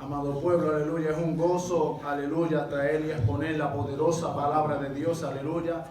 Amado pueblo, aleluya, es un gozo, aleluya, traer y exponer la poderosa palabra de Dios, aleluya.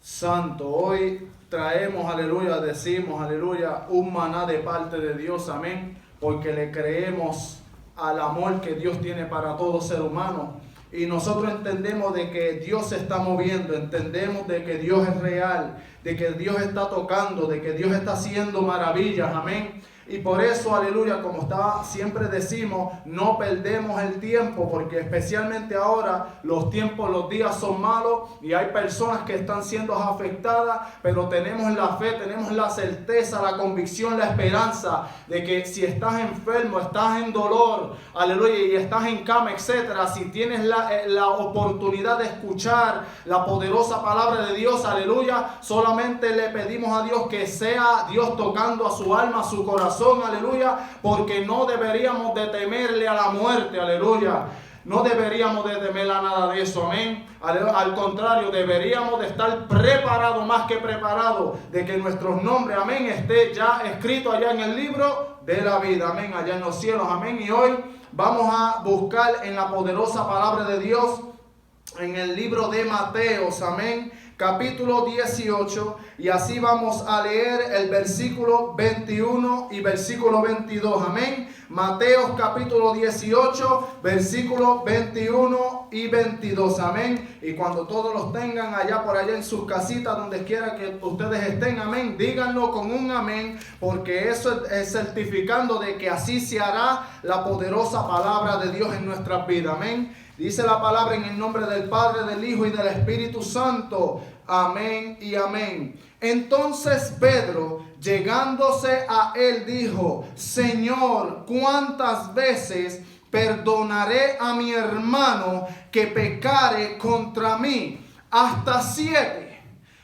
Santo, hoy traemos, aleluya, decimos, aleluya, un maná de parte de Dios, amén, porque le creemos al amor que Dios tiene para todo ser humano. Y nosotros entendemos de que Dios se está moviendo, entendemos de que Dios es real, de que Dios está tocando, de que Dios está haciendo maravillas, amén. Y por eso, aleluya, como siempre decimos, no perdemos el tiempo, porque especialmente ahora los tiempos, los días son malos y hay personas que están siendo afectadas, pero tenemos la fe, tenemos la certeza, la convicción, la esperanza de que si estás enfermo, estás en dolor, aleluya, y estás en cama, etcétera, si tienes la oportunidad de escuchar la poderosa palabra de Dios, aleluya, solamente le pedimos a Dios que sea Dios tocando a su alma, a su corazón, aleluya, porque no deberíamos de temerle a la muerte, aleluya. No deberíamos de temer a nada de eso, amén. Al contrario, deberíamos de estar preparados, más que preparados, de que nuestros nombres, amén, esté ya escrito allá en el libro de la vida, amén, allá en los cielos, amén. Y hoy vamos a buscar en la poderosa palabra de Dios, en el libro de Mateos, amén, capítulo 18, y así vamos a leer el versículo 21 y versículo 22, amén. Mateos capítulo 18, versículo 21 y 22, amén. Y cuando todos los tengan allá por allá en sus casitas, donde quiera que ustedes estén, amén, díganlo con un amén, porque eso es certificando de que así se hará la poderosa palabra de Dios en nuestras vidas, amén. Dice la palabra en el nombre del Padre, del Hijo y del Espíritu Santo. Amén y amén. Entonces Pedro, llegándose a él, dijo: Señor, ¿cuántas veces perdonaré a mi hermano que pecare contra mí? ¿Hasta 7?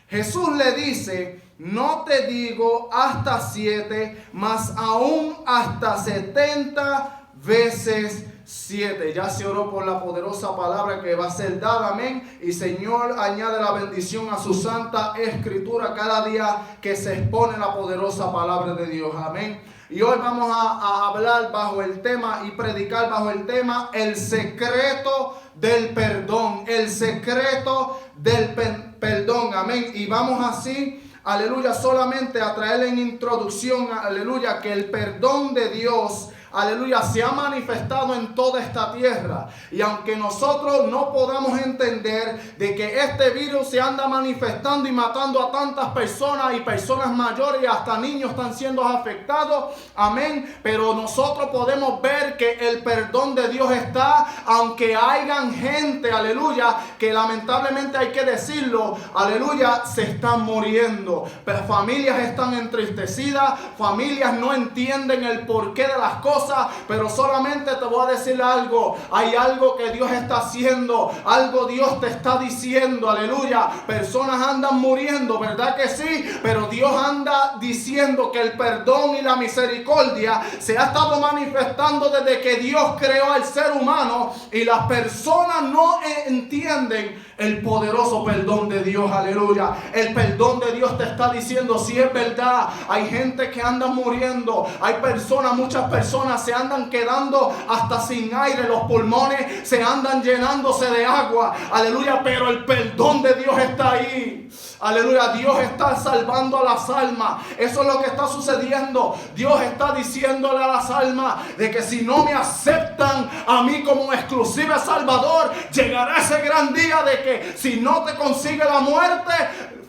Jesús le dice: no te digo hasta 7, mas aún hasta 70 veces 7. Ya se oró por la poderosa palabra que va a ser dada, amén. Y Señor, añade la bendición a su santa escritura cada día que se expone la poderosa palabra de Dios, amén. Y hoy vamos a hablar bajo el tema y predicar bajo el tema: el secreto del perdón, el secreto del perdón, amén. Y vamos así, aleluya, solamente a traer en introducción, aleluya, que el perdón de Dios, aleluya, se ha manifestado en toda esta tierra. Y aunque nosotros no podamos entender de que este virus se anda manifestando y matando a tantas personas, y personas mayores y hasta niños están siendo afectados, amén, pero nosotros podemos ver que el perdón de Dios está, aunque hayan gente, aleluya, que lamentablemente hay que decirlo, aleluya, se están muriendo, pero familias están entristecidas, familias no entienden el porqué de las cosas. Pero solamente te voy a decir algo: hay algo que Dios está haciendo, algo Dios te está diciendo, aleluya. Personas andan muriendo, ¿verdad que sí? Pero Dios anda diciendo que el perdón y la misericordia se ha estado manifestando desde que Dios creó al ser humano, y las personas no entienden el poderoso perdón de Dios, aleluya. El perdón de Dios te está diciendo: si es verdad, hay gente que anda muriendo, hay personas, muchas personas se andan quedando hasta sin aire, los pulmones se andan llenándose de agua, aleluya, pero el perdón de Dios está ahí, aleluya. Dios está salvando a las almas, eso es lo que está sucediendo. Dios está diciéndole a las almas de que si no me aceptan a mí como exclusivo Salvador, llegará ese gran día de que si no te consigue la muerte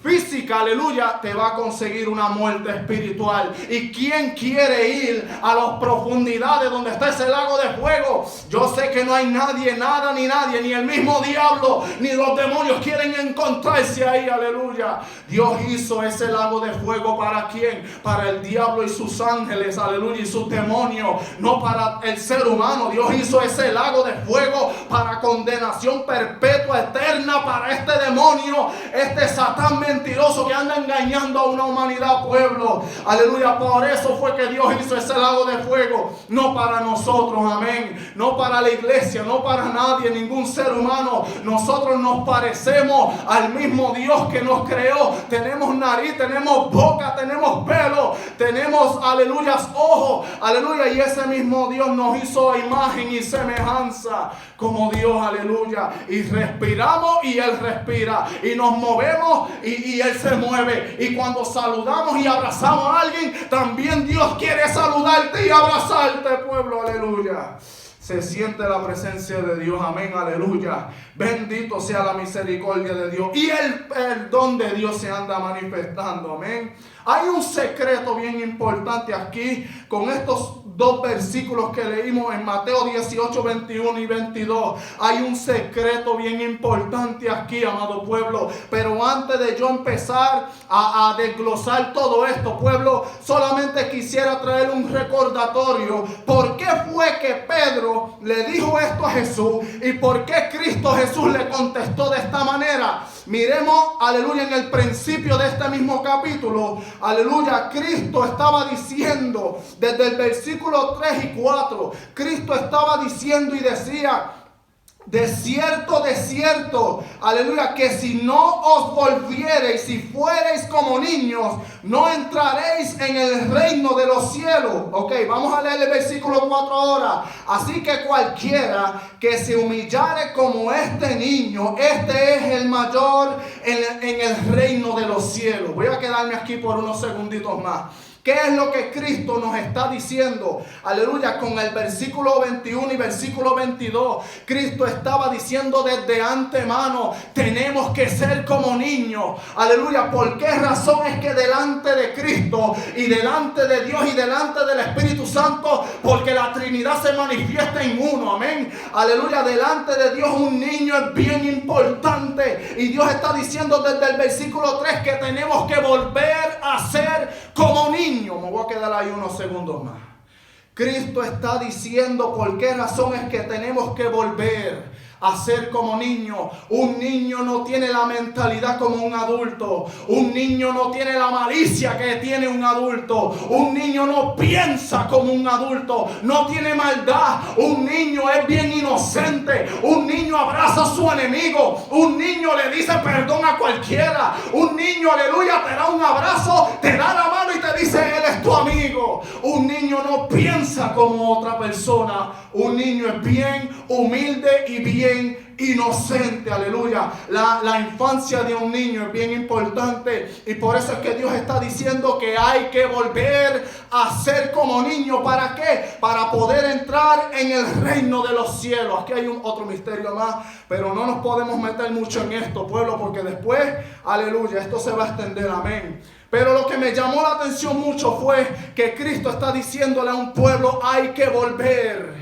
física, aleluya, te va a conseguir una muerte espiritual. ¿Y quién quiere ir a las profundidades donde está ese lago de fuego? Yo sé que no hay nadie, nada ni nadie, ni el mismo diablo, ni los demonios quieren encontrarse ahí, aleluya. Dios hizo ese lago de fuego ¿para quién? Para el diablo y sus ángeles, aleluya, y sus demonios, no para el ser humano. Dios hizo ese lago de fuego para condenación perpetua, eterna, para este demonio, este Satán mentiroso que anda engañando a una humanidad, pueblo. Aleluya, por eso fue que Dios hizo ese lago de fuego, no para nosotros, amén, no para la iglesia, no para nadie, ningún ser humano. Nosotros nos parecemos al mismo Dios que nos creó. Tenemos nariz, tenemos boca, tenemos pelo, tenemos, aleluya, ojos, aleluya, y ese mismo Dios nos hizo a imagen y semejanza como Dios, aleluya, y respiramos y Él respira, y nos movemos y Él se mueve, y cuando saludamos y abrazamos a alguien, también Dios quiere saludarte y abrazarte, pueblo, aleluya. Se siente la presencia de Dios, amén, aleluya. Bendito sea la misericordia de Dios y el perdón de Dios se anda manifestando, amén. Hay un secreto bien importante aquí con estos dos versículos que leímos en Mateo 18, 21 y 22. Hay un secreto bien importante aquí, amado pueblo. Pero antes de yo empezar a desglosar todo esto, pueblo, solamente quisiera traer un recordatorio. ¿Por qué fue que Pedro le dijo esto a Jesús? ¿Y por qué Cristo Jesús le contestó de esta manera? Miremos, aleluya, en el principio de este mismo capítulo, aleluya, Cristo estaba diciendo desde el versículo 3 y 4, Cristo estaba diciendo y decía: de cierto, aleluya, que si no os volviereis, si fuereis como niños, no entraréis en el reino de los cielos. Ok, vamos a leer el versículo 4 ahora. Así que cualquiera que se humillare como este niño, este es el mayor en el reino de los cielos. Voy a quedarme aquí por unos segunditos más. ¿Qué es lo que Cristo nos está diciendo? Aleluya, con el versículo 21 y versículo 22. Cristo estaba diciendo desde antemano: tenemos que ser como niños. Aleluya, ¿por qué razón? Es que delante de Cristo y delante de Dios y delante del Espíritu Santo, porque la Trinidad se manifiesta en uno, amén. Aleluya, delante de Dios un niño es bien importante. Y Dios está diciendo desde el versículo 3 que tenemos que volver a ser como niños. Me voy a quedar ahí unos segundos más. Cristo está diciendo por qué razón es que tenemos que volver a ser como niños. Un niño no tiene la mentalidad como un adulto. Un niño no tiene la malicia que tiene un adulto. Un niño no piensa como un adulto. No tiene maldad. Un niño es bien inocente. Un niño abraza a su enemigo. Un niño le dice perdón a cualquiera. Un niño, aleluya, te da un abrazo, te da la mano y te dice: él es tu amigo. Un niño no piensa como otra persona. Un niño es bien humilde y bien inocente, aleluya. La infancia de un niño es bien importante y por eso es que Dios está diciendo que hay que volver a ser como niño. ¿Para qué? Para poder entrar en el reino de los cielos. Aquí hay otro misterio más, pero no nos podemos meter mucho en esto, pueblo, porque después, aleluya, esto se va a extender, amén. Pero lo que me llamó la atención mucho fue que Cristo está diciéndole a un pueblo: hay que volver.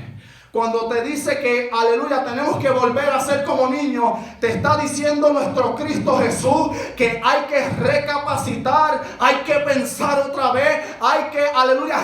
Cuando te dice que, aleluya, tenemos que volver a ser como niños, te está diciendo nuestro Cristo Jesús que hay que recapacitar, hay que pensar otra vez, hay que, aleluya,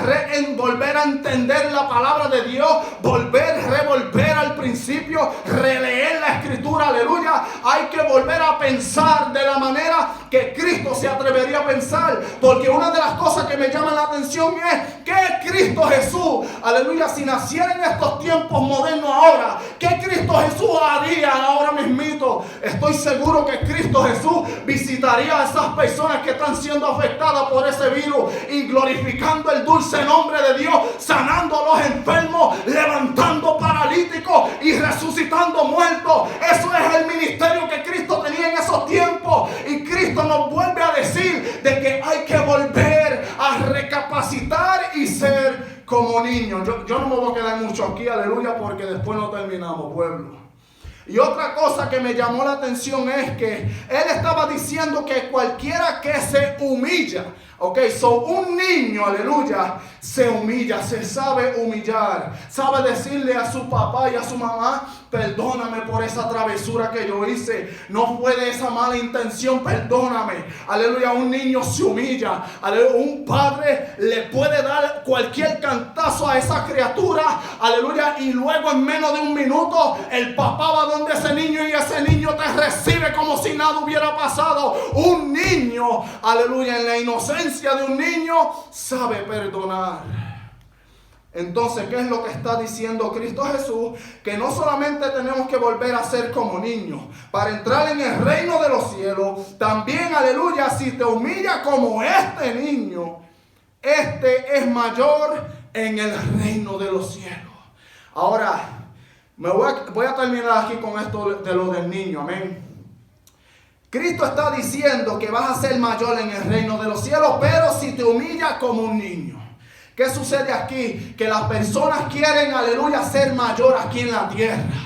volver a entender la palabra de Dios, revolver al principio, releer la escritura, aleluya. Hay que volver a pensar de la manera que Cristo se atrevería a pensar, porque una de las cosas que me llama la atención es que Cristo Jesús, aleluya, si naciera en estos tiempos modernos ahora, ¿qué Cristo Jesús haría ahora mismito? Estoy seguro que Cristo Jesús visitaría a esas personas que están siendo afectadas por ese virus y glorificando el dulce nombre de Dios, sanando a los enfermos, levantando paralíticos y resucitando muertos. Eso es el ministerio que Cristo tenía en esos tiempos, y Cristo nos vuelve a decir de que hay que volver a recapacitar y ser como niños. Yo no me voy a quedar mucho aquí, aleluya, porque después no terminamos, pueblo. Y otra cosa que me llamó la atención es que Él estaba diciendo que cualquiera que se humilla, Ok, so un niño, aleluya, se humilla, se sabe humillar, sabe decirle a su papá y a su mamá: perdóname por esa travesura que yo hice, no fue de esa mala intención, perdóname. Aleluya, un niño se humilla. Aleluya, un padre le puede dar cualquier cantazo a esa criatura, aleluya, y luego en menos de un minuto el papá va donde ese niño y ese niño te recibe como si nada hubiera pasado. Un niño, aleluya, en la inocencia de un niño sabe perdonar. Entonces, ¿qué es lo que está diciendo Cristo Jesús? Que no solamente tenemos que volver a ser como niños para entrar en el reino de los cielos, también, aleluya, si te humillas como este niño, este es mayor en el reino de los cielos. Ahora, voy a terminar aquí con esto de lo del niño, amén. Cristo está diciendo que vas a ser mayor en el reino de los cielos, pero si te humillas como un niño. ¿Qué sucede aquí? Que las personas quieren, aleluya, ser mayor aquí en la tierra.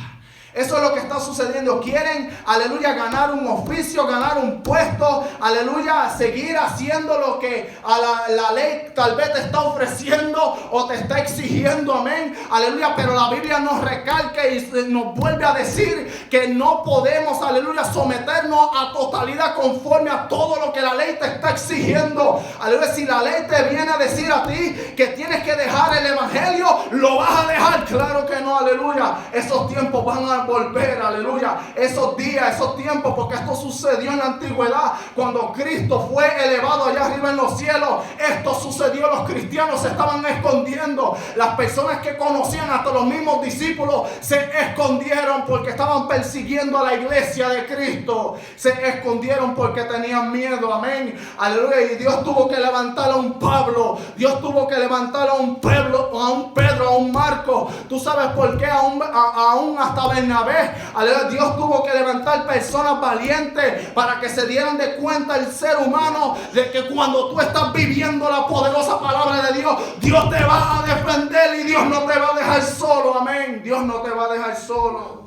Eso es lo que está sucediendo. Quieren, aleluya, ganar un oficio, ganar un puesto, aleluya, seguir haciendo lo que la ley tal vez te está ofreciendo o te está exigiendo, amén, aleluya. Pero la Biblia nos recalca y nos vuelve a decir que no podemos, aleluya, someternos a totalidad conforme a todo lo que la ley te está exigiendo. Aleluya, si la ley te viene a decir a ti que tienes que dejar el evangelio, ¿lo vas a dejar? Claro que no, aleluya. Esos tiempos van a volver, aleluya, esos días, esos tiempos, porque esto sucedió en la antigüedad, cuando Cristo fue elevado allá arriba en los cielos. Esto sucedió, los cristianos se estaban escondiendo, las personas que conocían, hasta los mismos discípulos, se escondieron porque estaban persiguiendo a la iglesia de Cristo, se escondieron porque tenían miedo, amén, aleluya. Y Dios tuvo que levantar a un Pablo, Dios tuvo que levantar a un Pedro, a un Marco. ¿Tú sabes por qué? Aún hasta Bernabé, aleluya. Dios tuvo que levantar personas valientes para que se dieran de cuenta el ser humano de que cuando tú estás viviendo la poderosa palabra de Dios, Dios te va a defender y Dios no te va a dejar solo, amén. Dios no te va a dejar solo.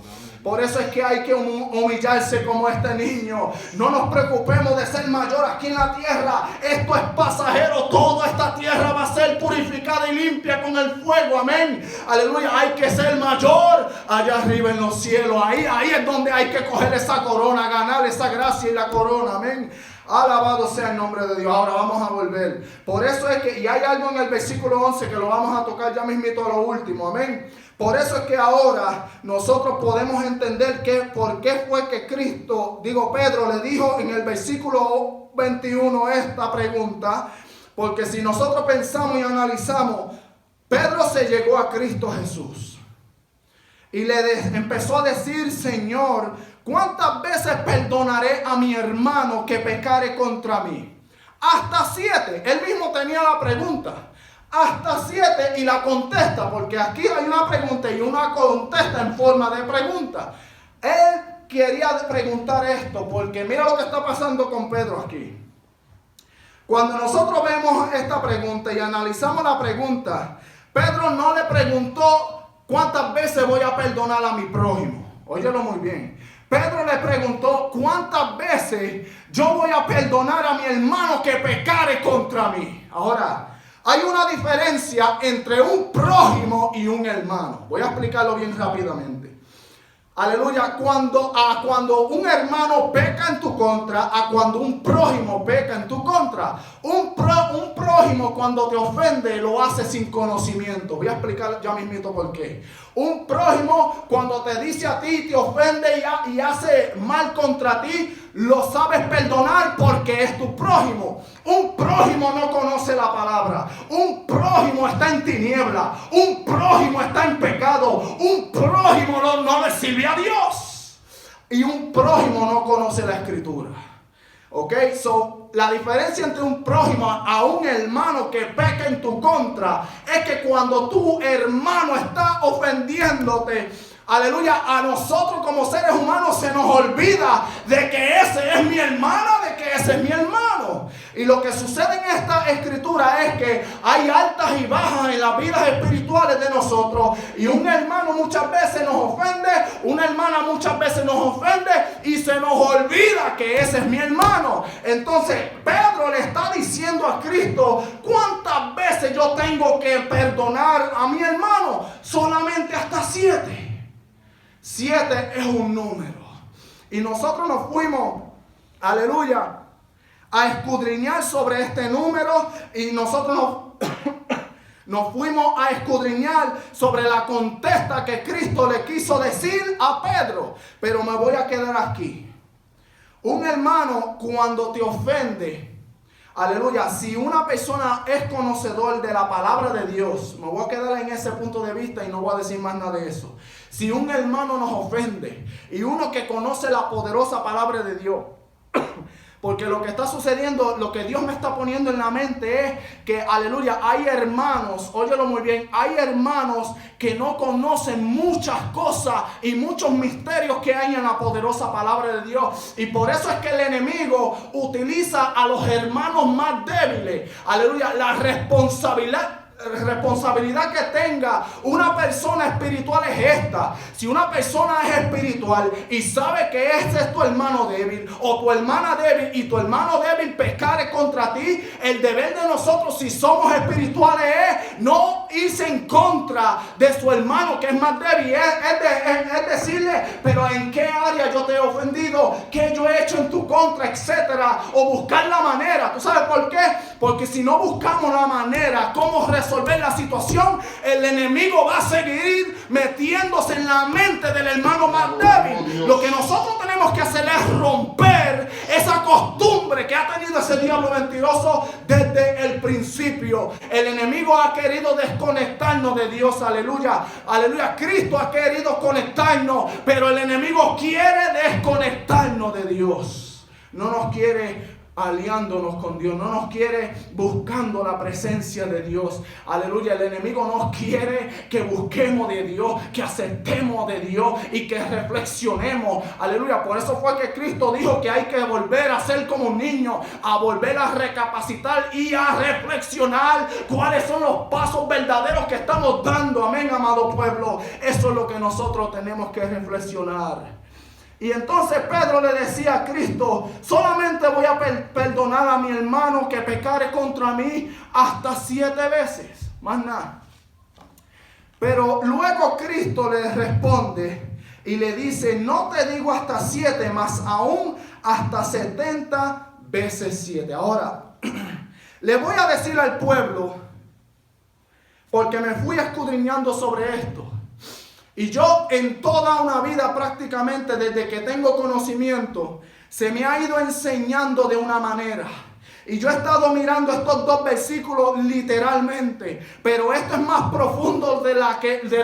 Por eso es que hay que humillarse como este niño. No nos preocupemos de ser mayor aquí en la tierra. Esto es pasajero. Toda esta tierra va a ser purificada y limpia con el fuego. Amén. Aleluya. Hay que ser mayor allá arriba en los cielos. Ahí es donde hay que coger esa corona, ganar esa gracia y la corona. Amén. Alabado sea el nombre de Dios. Ahora vamos a volver. Por eso es que, y hay algo en el versículo 11 que lo vamos a tocar ya mismito a lo último. Amén. Por eso es que ahora nosotros podemos entender que por qué fue que Pedro le dijo en el versículo 21 esta pregunta. Porque si nosotros pensamos y analizamos, Pedro se llegó a Cristo Jesús y le empezó a decir: Señor, ¿cuántas veces perdonaré a mi hermano que pecare contra mí? Hasta 7. Él mismo tenía la pregunta. Hasta 7 y la contesta, porque aquí hay una pregunta y una contesta en forma de pregunta. Él quería preguntar esto porque mira lo que está pasando con Pedro aquí. Cuando nosotros vemos esta pregunta y analizamos la pregunta, Pedro no le preguntó cuántas veces voy a perdonar a mi prójimo. Óyelo muy bien. Pedro le preguntó cuántas veces yo voy a perdonar a mi hermano que pecare contra mí. Ahora, hay una diferencia entre un prójimo y un hermano. Voy a explicarlo bien rápidamente. Aleluya. Cuando un hermano peca en tu contra, a cuando un prójimo peca en tu contra. Un prójimo cuando te ofende lo hace sin conocimiento. Voy a explicar ya mismito por qué. Un prójimo cuando te dice a ti, te ofende y hace mal contra ti, lo sabes perdonar porque es tu prójimo. Un prójimo no conoce la palabra. Un prójimo está en tiniebla. Un prójimo está en pecado. Un prójimo no le sirve a Dios. Y un prójimo no conoce la escritura. Ok, la diferencia entre un prójimo a un hermano que peca en tu contra es que cuando tu hermano está ofendiéndote, aleluya, a nosotros como seres humanos se nos olvida de que ese es mi hermano, de que ese es mi hermano. Y lo que sucede en esta escritura es que hay altas y bajas en las vidas espirituales de nosotros. Y un hermano muchas veces nos ofende, una hermana muchas veces nos ofende, y se nos olvida que ese es mi hermano. Entonces Pedro le está diciendo a Cristo: ¿cuántas veces yo tengo que perdonar a mi hermano? Solamente hasta 7. 7 es un número. Y nosotros nos fuimos, aleluya, a escudriñar sobre este número, y nosotros nos fuimos a escudriñar sobre la contesta que Cristo le quiso decir a Pedro. Pero me voy a quedar aquí. Un hermano, cuando te ofende, aleluya, si una persona es conocedor de la palabra de Dios, me voy a quedar en ese punto de vista y no voy a decir más nada de eso. Si un hermano nos ofende, y uno que conoce la poderosa palabra de Dios, porque lo que está sucediendo, lo que Dios me está poniendo en la mente es que, aleluya, hay hermanos, óyelo muy bien, hay hermanos que no conocen muchas cosas y muchos misterios que hay en la poderosa palabra de Dios. Y por eso es que el enemigo utiliza a los hermanos más débiles. Aleluya, la responsabilidad que tenga una persona espiritual es esta. Si una persona es espiritual y sabe que ese es tu hermano débil o tu hermana débil, y tu hermano débil pecare contra ti, el deber de nosotros, si somos espirituales, es no irse en contra de su hermano que es más débil. Es decirle: pero ¿en qué área yo te he ofendido? ¿Qué yo he hecho en tu contra? Etcétera. O buscar la manera. ¿Tú sabes por qué? Porque si no buscamos la manera cómo resolver la situación, el enemigo va a seguir metiéndose en la mente del hermano más débil. Lo que nosotros tenemos que hacer es romper esa costumbre que ha tenido ese diablo mentiroso desde el principio. El enemigo ha querido desconectarnos de Dios, aleluya, aleluya. Cristo ha querido conectarnos, pero el enemigo quiere desconectarnos de Dios. No nos quiere aliándonos con Dios, no nos quiere buscando la presencia de Dios, aleluya. El enemigo nos quiere que busquemos de Dios, que aceptemos de Dios y que reflexionemos, aleluya. Por eso fue que Cristo dijo que hay que volver a ser como un niño, a volver a recapacitar y a reflexionar cuáles son los pasos verdaderos que estamos dando. Amén, amado pueblo. Eso es lo que nosotros tenemos que reflexionar. Y entonces Pedro le decía a Cristo: solamente voy a perdonar a mi hermano que pecare contra mí hasta 7 veces, más nada. Pero luego Cristo le responde y le dice: no te digo hasta 7, mas aún hasta 70 veces 7. Ahora, le voy a decir al pueblo, porque me fui escudriñando sobre esto. Y yo en toda una vida, prácticamente desde que tengo conocimiento, se me ha ido enseñando de una manera. Y yo he estado mirando estos 2 versículos literalmente, pero esto es más profundo de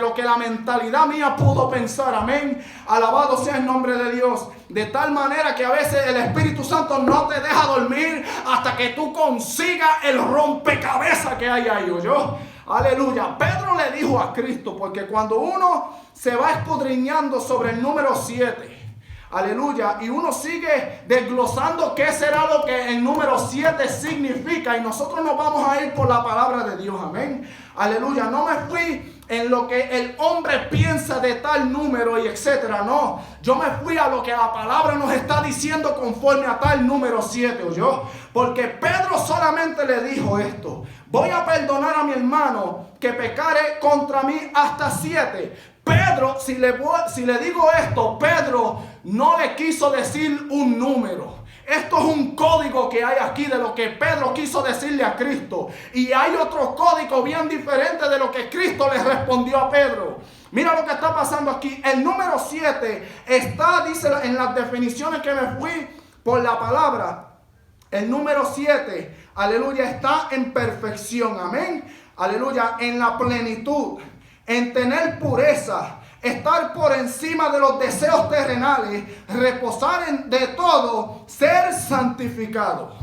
lo que la mentalidad mía pudo pensar. Amén. Alabado sea el nombre de Dios. De tal manera que a veces el Espíritu Santo no te deja dormir hasta que tú consigas el rompecabezas que hay ahí, ¿oyó? Aleluya. Pedro le dijo a Cristo, porque cuando uno se va escudriñando sobre el número 7, aleluya, y uno sigue desglosando qué será lo que el número 7 significa, y nosotros nos vamos a ir por la palabra de Dios, amén, aleluya. No me fui en lo que el hombre piensa de tal número y etcétera, no, yo me fui a lo que la palabra nos está diciendo conforme a tal número 7, ¿oyó? Porque Pedro solamente le dijo esto: voy a perdonar a mi hermano que pecare contra mí hasta 7. Pedro, si le digo esto, Pedro no le quiso decir un número. Esto es un código que hay aquí de lo que Pedro quiso decirle a Cristo. Y hay otro código bien diferente de lo que Cristo le respondió a Pedro. Mira lo que está pasando aquí. El número 7 está, dice en las definiciones que me fui por la palabra. El número 7, aleluya, está en perfección, amén, aleluya, en la plenitud, en tener pureza, estar por encima de los deseos terrenales, reposar de todo, ser santificado.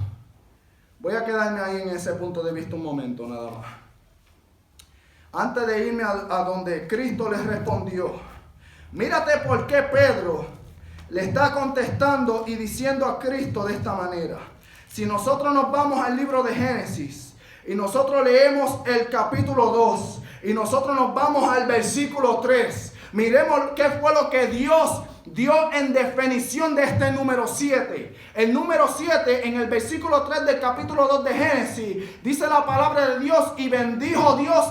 Voy a quedarme ahí en ese punto de vista un momento nada más. Antes de irme a donde Cristo les respondió, mírate por qué Pedro le está contestando y diciendo a Cristo de esta manera. Si nosotros nos vamos al libro de Génesis y nosotros leemos el capítulo 2 y nosotros nos vamos al versículo 3, Miremos qué fue lo que Dios dio en definición de este número 7. El número 7 en el versículo 3 del capítulo 2 de Génesis dice la palabra de Dios: y bendijo Dios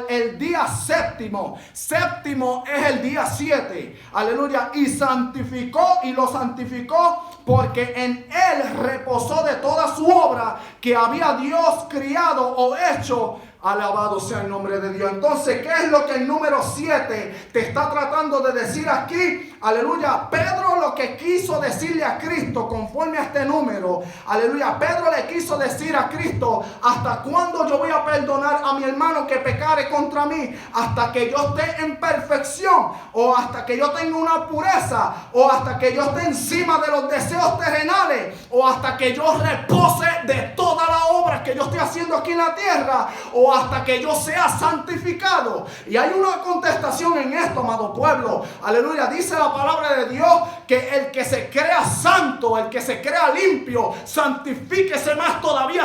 el día séptimo. Séptimo es el día 7. Aleluya. Y santificó y lo santificó porque en él reposó de toda su obra que había Dios criado o hecho. Alabado sea el nombre de Dios. Entonces, ¿qué es lo que el número 7 te está tratando de decir aquí? Aleluya. Pedro lo que quiso decirle a Cristo conforme a este número. Aleluya. Pedro le quiso decir a Cristo: ¿hasta cuándo yo voy a perdonar a mi hermano que pecare contra mí? ¿Hasta que yo esté en perfección? ¿O hasta que yo tenga una pureza? ¿O hasta que yo esté encima de los deseos terrenales? ¿O hasta que yo repose de toda la obra que yo estoy haciendo aquí en la tierra? ¿O hasta que yo sea santificado? Y hay una contestación en esto, amado pueblo. Aleluya. Dice la palabra de Dios que el que se crea santo, el que se crea limpio, santifíquese más todavía.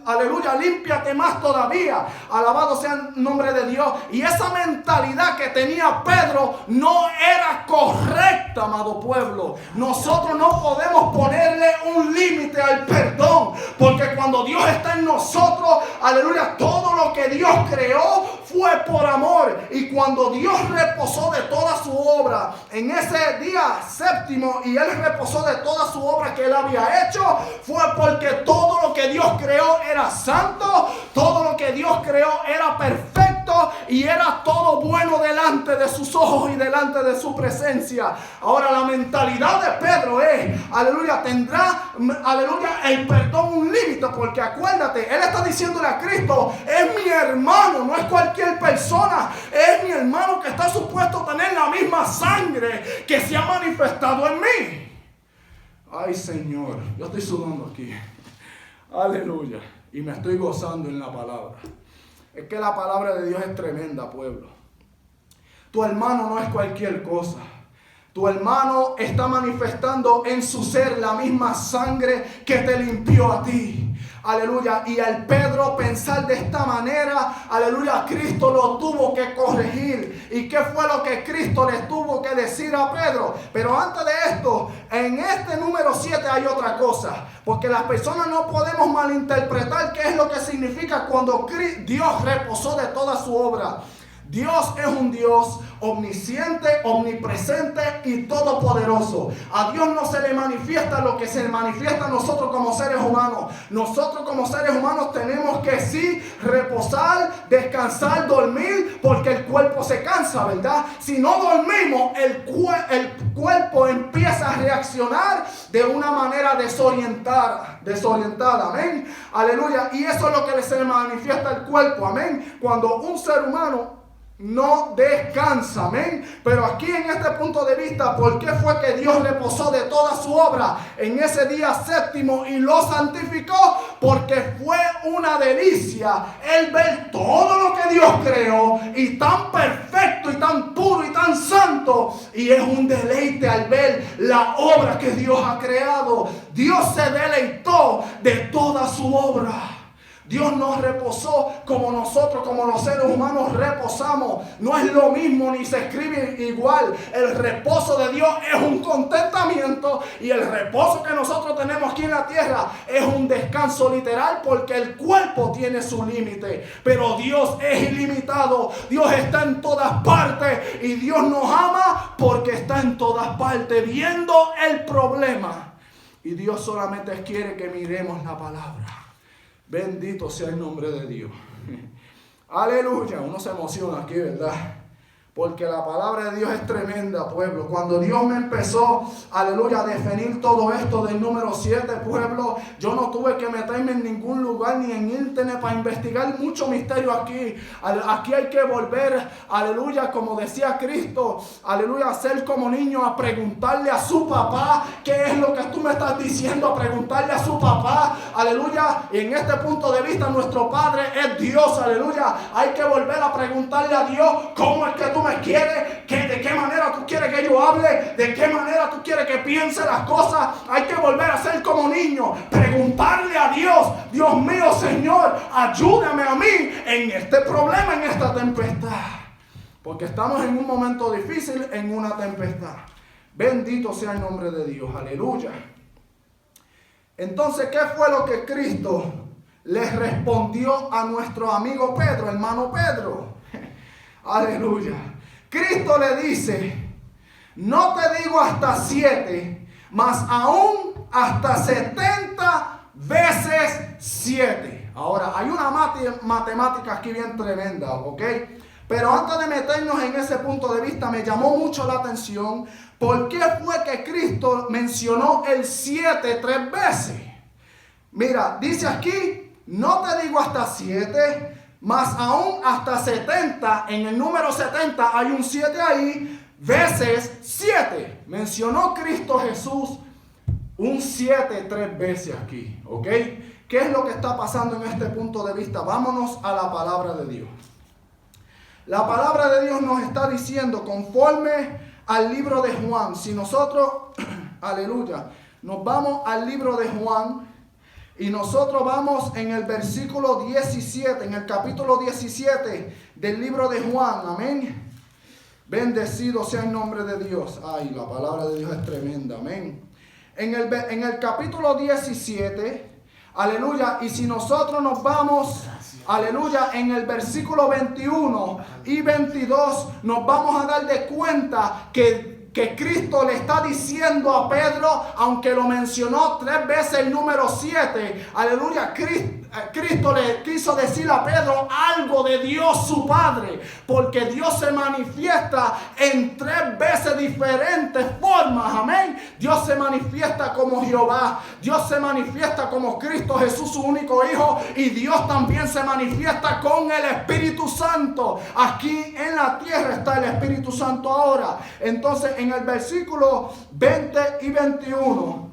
Aleluya, límpiate más todavía. Alabado sea el nombre de Dios. Y esa mentalidad que tenía Pedro no era correcta, amado pueblo. Nosotros no podemos ponerle un límite al perdón, porque cuando Dios está en nosotros, aleluya, todo lo que Dios creó fue por amor. Y cuando Dios reposó de toda su obra en ese día séptimo, y él reposó de toda su obra que él había hecho, fue porque todo lo que Dios creó era santo, todo lo que Dios creó era perfecto y era todo bueno delante de sus ojos y delante de su presencia. Ahora, la mentalidad de Pedro es, aleluya, tendrá, aleluya, el perdón un límite, porque acuérdate, él está diciéndole a Cristo: es mi hermano, no es cualquier persona, es mi hermano que está supuesto a tener la misma sangre que se ha manifestado en mí. Ay, Señor, yo estoy sudando aquí. Aleluya. Y me estoy gozando en la palabra. Es que la palabra de Dios es tremenda, pueblo. Tu hermano no es cualquier cosa. Tu hermano está manifestando en su ser la misma sangre que te limpió a ti. Aleluya. Y al Pedro pensar de esta manera, aleluya, Cristo lo tuvo que corregir. ¿Y qué fue lo que Cristo le tuvo que decir a Pedro? Pero antes de esto, en este número 7 hay otra cosa. Porque las personas no podemos malinterpretar qué es lo que significa cuando Dios reposó de toda su obra. Dios es un Dios omnisciente, omnipresente y todopoderoso. A Dios no se le manifiesta lo que se le manifiesta a nosotros como seres humanos. Nosotros como seres humanos tenemos que sí reposar, descansar, dormir, porque el cuerpo se cansa, ¿verdad? Si no dormimos, el cuerpo empieza a reaccionar de una manera desorientada, amén. Aleluya. Y eso es lo que se le manifiesta al cuerpo, amén. Cuando un ser humano no descansa, amén. Pero aquí en este punto de vista, ¿por qué fue que Dios reposó de toda su obra en ese día séptimo y lo santificó? Porque fue una delicia el ver todo lo que Dios creó, y tan perfecto y tan puro y tan santo, y es un deleite al ver la obra que Dios ha creado. Dios se deleitó de toda su obra. Dios no reposó como nosotros, como los seres humanos reposamos. No es lo mismo ni se escribe igual. El reposo de Dios es un contentamiento, y el reposo que nosotros tenemos aquí en la tierra es un descanso literal, porque el cuerpo tiene su límite. Pero Dios es ilimitado. Dios está en todas partes, y Dios nos ama porque está en todas partes viendo el problema. Y Dios solamente quiere que miremos la palabra. Bendito sea el nombre de Dios. Aleluya. Uno se emociona aquí, ¿verdad? Porque la palabra de Dios es tremenda, pueblo. Cuando Dios me empezó, aleluya, a definir todo esto del número 7, pueblo, yo no tuve que meterme en ningún lugar ni en internet para investigar mucho misterio aquí. Aquí hay que volver, aleluya, como decía Cristo, aleluya, a ser como niño, a preguntarle a su papá qué es lo que tú me estás diciendo, a preguntarle a su papá, aleluya. Y en este punto de vista, nuestro Padre es Dios, aleluya. Hay que volver a preguntarle a Dios cómo es que tú me quieres, de qué manera tú quieres que yo hable, de qué manera tú quieres que piense las cosas. Hay que volver a ser como niños, preguntarle a Dios: Dios mío, Señor, ayúdame a mí en este problema, en esta tempestad. Porque estamos en un momento difícil, en una tempestad. Bendito sea el nombre de Dios. Aleluya. Entonces, ¿qué fue lo que Cristo le respondió a nuestro amigo Pedro, hermano Pedro? Aleluya. Cristo le dice, no te digo hasta 7, mas aún hasta 70 veces 7. Ahora, hay una matemática aquí bien tremenda, ¿ok? Pero antes de meternos en ese punto de vista, me llamó mucho la atención por qué fue que Cristo mencionó el 7 3 veces. Mira, dice aquí, no te digo hasta 7, mas aún hasta 70. En el número 70 hay un 7 ahí, veces 7. Mencionó Cristo Jesús un 7 3 veces aquí, ¿ok? ¿Qué es lo que está pasando en este punto de vista? Vámonos a la palabra de Dios. La palabra de Dios nos está diciendo, conforme al libro de Juan, si nosotros, aleluya, nos vamos al libro de Juan y nosotros vamos en el versículo 17, en el capítulo 17 del libro de Juan, amén. Bendecido sea el nombre de Dios. Ay, la palabra de Dios es tremenda, amén. En el capítulo 17, aleluya, y si nosotros nos vamos, aleluya, en el versículo 21 y 22, nos vamos a dar de cuenta que Cristo le está diciendo a Pedro, aunque lo mencionó 3 veces el número 7, aleluya, Cristo le quiso decir a Pedro algo de Dios su Padre, porque Dios se manifiesta en 3 veces diferentes formas, amén. Dios se manifiesta como Jehová, Dios se manifiesta como Cristo Jesús, su único Hijo, y Dios también se manifiesta con el Espíritu Santo. Aquí en la tierra está el Espíritu Santo ahora. Entonces, en el versículo 20 y 21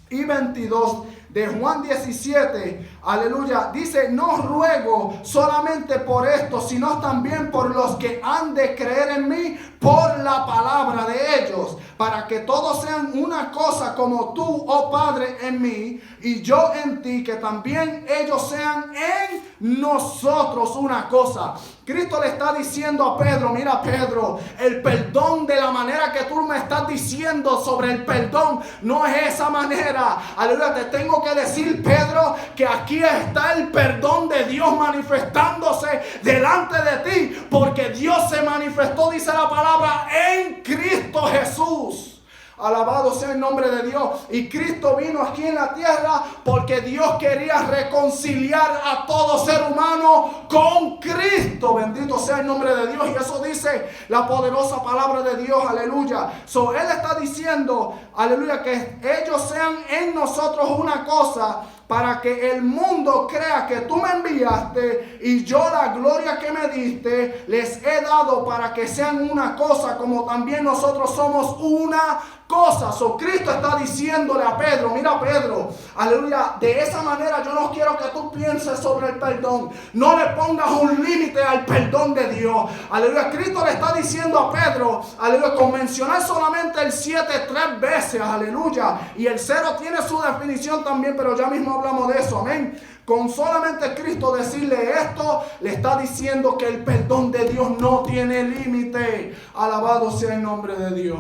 y 22 de Juan 17, aleluya, dice, no ruego solamente por esto, sino también por los que han de creer en mí por la palabra de ellos, para que todos sean una cosa como tú, oh Padre, en mí y yo en ti, que también ellos sean en nosotros una cosa. Cristo le está diciendo a Pedro, mira Pedro, el perdón de la manera que tú me estás diciendo sobre el perdón, no es esa manera. Aleluya, te tengo que decir, Pedro, que aquí está el perdón de Dios manifestándose delante de ti, porque Dios se manifestó, dice la palabra, en Cristo Jesús. Alabado sea el nombre de Dios. Y Cristo vino aquí en la tierra porque Dios quería reconciliar a todo ser humano con Cristo. Bendito sea el nombre de Dios. Y eso dice la poderosa palabra de Dios. Aleluya. Él está diciendo, aleluya, que ellos sean en nosotros una cosa, para que el mundo crea que tú me enviaste y yo la gloria que me diste les he dado, para que sean una cosa como también nosotros somos una cosa. Cristo está diciéndole a Pedro, mira Pedro, aleluya, de esa manera yo no quiero que tú pienses sobre el perdón. No le pongas un límite al perdón de Dios. Aleluya, Cristo le está diciendo a Pedro, aleluya, con mencionar solamente el 7 3 veces, aleluya, y el 0 tiene su definición también, pero ya mismo hablamos de eso, amén. Con solamente Cristo decirle esto, le está diciendo que el perdón de Dios no tiene límite. Alabado sea el nombre de Dios.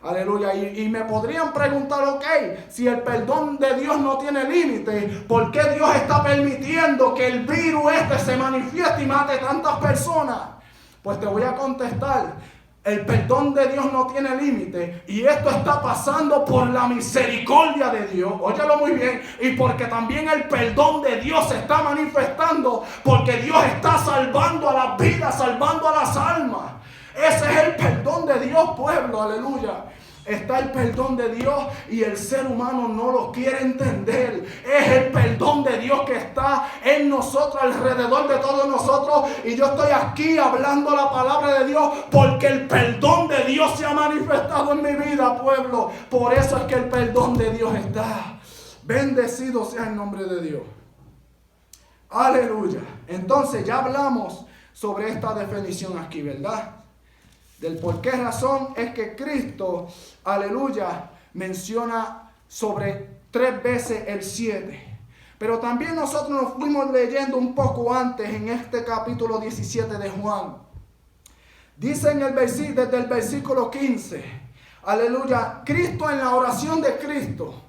Aleluya. Y me podrían preguntar, ok, si el perdón de Dios no tiene límite, ¿por qué Dios está permitiendo que el virus se manifieste y mate tantas personas? Pues te voy a contestar. El perdón de Dios no tiene límite, y esto está pasando por la misericordia de Dios. Óyelo muy bien. Y porque también el perdón de Dios se está manifestando, porque Dios está salvando a las vidas, salvando a las almas. Ese es el perdón de Dios, pueblo, aleluya. Está el perdón de Dios y el ser humano no lo quiere entender. Es el perdón de Dios que está en nosotros, alrededor de todos nosotros. Y yo estoy aquí hablando la palabra de Dios porque el perdón de Dios se ha manifestado en mi vida, pueblo. Por eso es que el perdón de Dios está. Bendecido sea el nombre de Dios. Aleluya. Entonces ya hablamos sobre esta definición aquí, ¿verdad? Del por qué razón es que Cristo, aleluya, menciona sobre 3 veces el 7. Pero también nosotros nos fuimos leyendo un poco antes en este capítulo 17 de Juan. Dice desde el versículo 15, aleluya, Cristo en la oración de Cristo.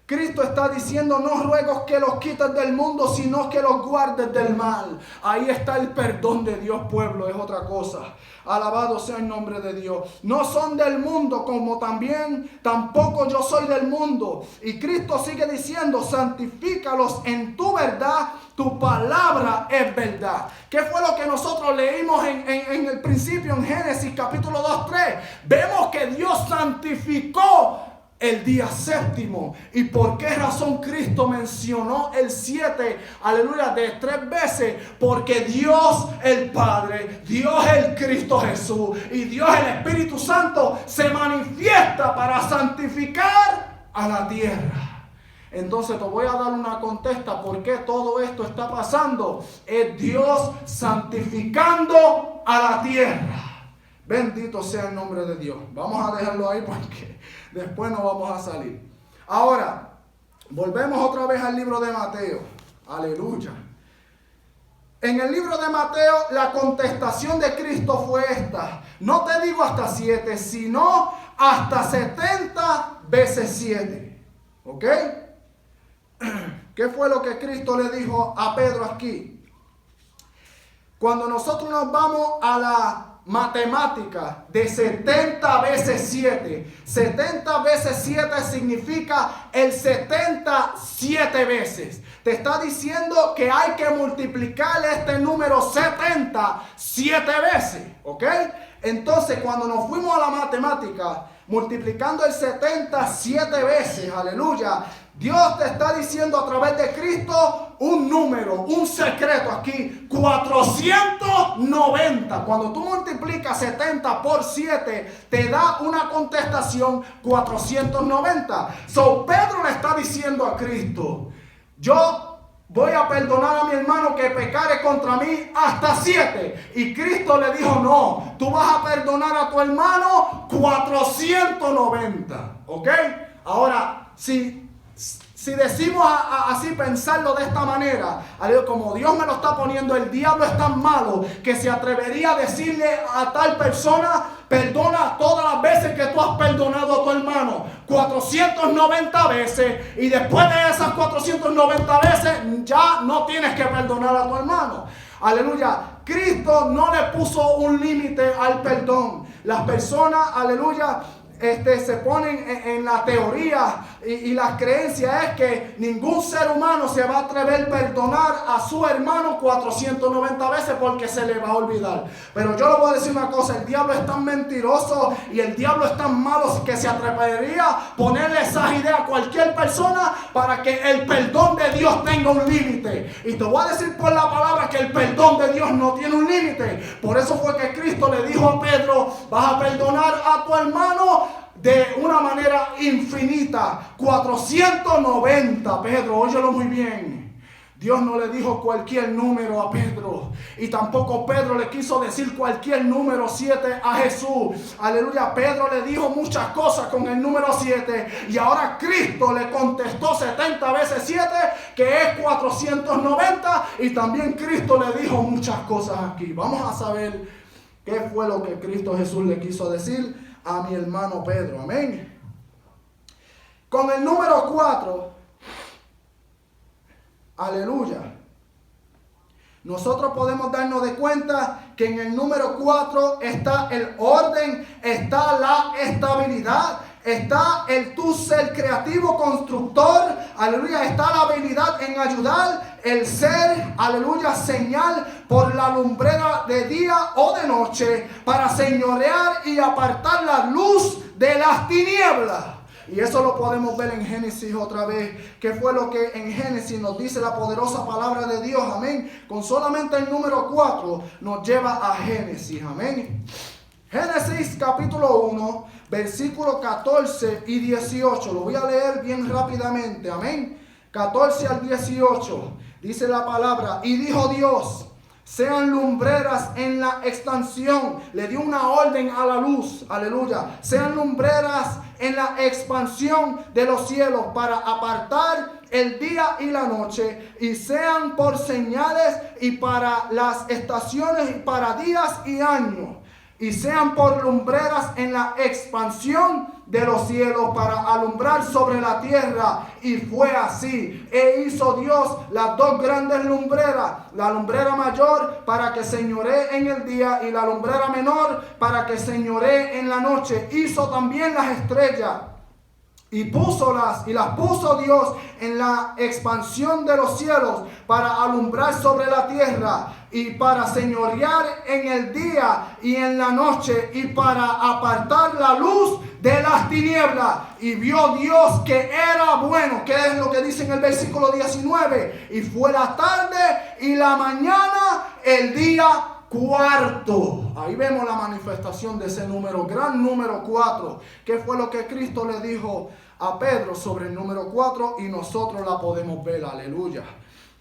Cristo está diciendo, no ruego que los quites del mundo, sino que los guardes del mal. Ahí está el perdón de Dios, pueblo, es otra cosa. Alabado sea el nombre de Dios. No son del mundo, como tampoco yo soy del mundo. Y Cristo sigue diciendo, santifícalos en tu verdad, tu palabra es verdad. ¿Qué fue lo que nosotros leímos en el principio, en Génesis capítulo 2:3? Vemos que Dios santificó el día séptimo. ¿Y por qué razón Cristo mencionó el 7? Aleluya, de 3 veces. Porque Dios el Padre, Dios el Cristo Jesús y Dios el Espíritu Santo se manifiesta para santificar a la tierra. Entonces te voy a dar una contesta. ¿Por qué todo esto está pasando? Es Dios santificando a la tierra. Bendito sea el nombre de Dios. Vamos a dejarlo ahí porque después no vamos a salir. Ahora, volvemos otra vez al libro de Mateo. Aleluya. En el libro de Mateo, la contestación de Cristo fue esta. No te digo hasta 7, sino hasta 70 veces 7. ¿Ok? ¿Qué fue lo que Cristo le dijo a Pedro aquí? Cuando nosotros nos vamos a la matemática de 70 veces 7. 70 veces 7 significa el 77 veces. Te está diciendo que hay que multiplicar este número 70 7 veces. ¿Ok? Entonces, cuando nos fuimos a la matemática, multiplicando el 70 7 veces, aleluya, Dios te está diciendo a través de Cristo un número, un secreto aquí, 490. Cuando tú multiplicas 70 por 7, te da una contestación 490. So, Pedro le está diciendo a Cristo, yo voy a perdonar a mi hermano que pecare contra mí hasta 7. Y Cristo le dijo, no, tú vas a perdonar a tu hermano 490. ¿Ok? Ahora, si decimos así, pensarlo de esta manera, como Dios me lo está poniendo, el diablo es tan malo que se atrevería a decirle a tal persona, perdona todas las veces que tú has perdonado a tu hermano, 490 veces, y después de esas 490 veces ya no tienes que perdonar a tu hermano. Aleluya. Cristo no le puso un límite al perdón. Las personas, aleluya, se ponen en la teoría y la creencia es que ningún ser humano se va a atrever a perdonar a su hermano 490 veces porque se le va a olvidar. Pero yo le voy a decir una cosa, el diablo es tan mentiroso y el diablo es tan malo que se atrevería a ponerle esas ideas a cualquier persona para que el perdón de Dios tenga un límite. Y te voy a decir por la palabra que el perdón de Dios no tiene un límite. Por eso fue que Cristo le dijo a Pedro, vas a perdonar a tu hermano de una manera infinita. 490, Pedro, óyelo muy bien. Dios no le dijo cualquier número a Pedro. Y tampoco Pedro le quiso decir cualquier número 7 a Jesús. Aleluya, Pedro le dijo muchas cosas con el número 7. Y ahora Cristo le contestó 70 veces 7, que es 490. Y también Cristo le dijo muchas cosas aquí. Vamos a saber qué fue lo que Cristo Jesús le quiso decir a mi hermano Pedro. Amén. Con el número 4, aleluya, nosotros podemos darnos de cuenta que en el número 4 está el orden, está la estabilidad, está el tú ser creativo, constructor, aleluya, está la habilidad en ayudar, el ser, aleluya, señal por la lumbrera de día o de noche para señorear y apartar la luz de las tinieblas. Y eso lo podemos ver en Génesis otra vez. ¿Qué fue lo que en Génesis nos dice la poderosa palabra de Dios? Amén. Con solamente el número 4 nos lleva a Génesis. Amén. Génesis capítulo 1, versículo 14 y 18. Lo voy a leer bien rápidamente. Amén. 14 al 18. Dice la palabra, y dijo Dios, sean lumbreras en la expansión. Le dio una orden a la luz. Aleluya. Sean lumbreras en la expansión de los cielos para apartar el día y la noche. Y sean por señales y para las estaciones y para días y años. y sean por lumbreras en la expansión de los cielos para alumbrar sobre la tierra. Y fue así. E hizo Dios las dos grandes lumbreras, la lumbrera mayor para que señoree en el día y la lumbrera menor para que señoree en la noche. Hizo también las estrellas y las puso Dios en la expansión de los cielos para alumbrar sobre la tierra y para señorear en el día y en la noche y para apartar la luz de las tinieblas. Y vio Dios que era bueno. ¿Qué es lo que dice en el versículo 19? Y fue la tarde y la mañana el día cuarto. Ahí vemos la manifestación de ese número, gran número 4. ¿Qué fue lo que Cristo le dijo a Pedro sobre el número 4? Y nosotros la podemos ver, aleluya.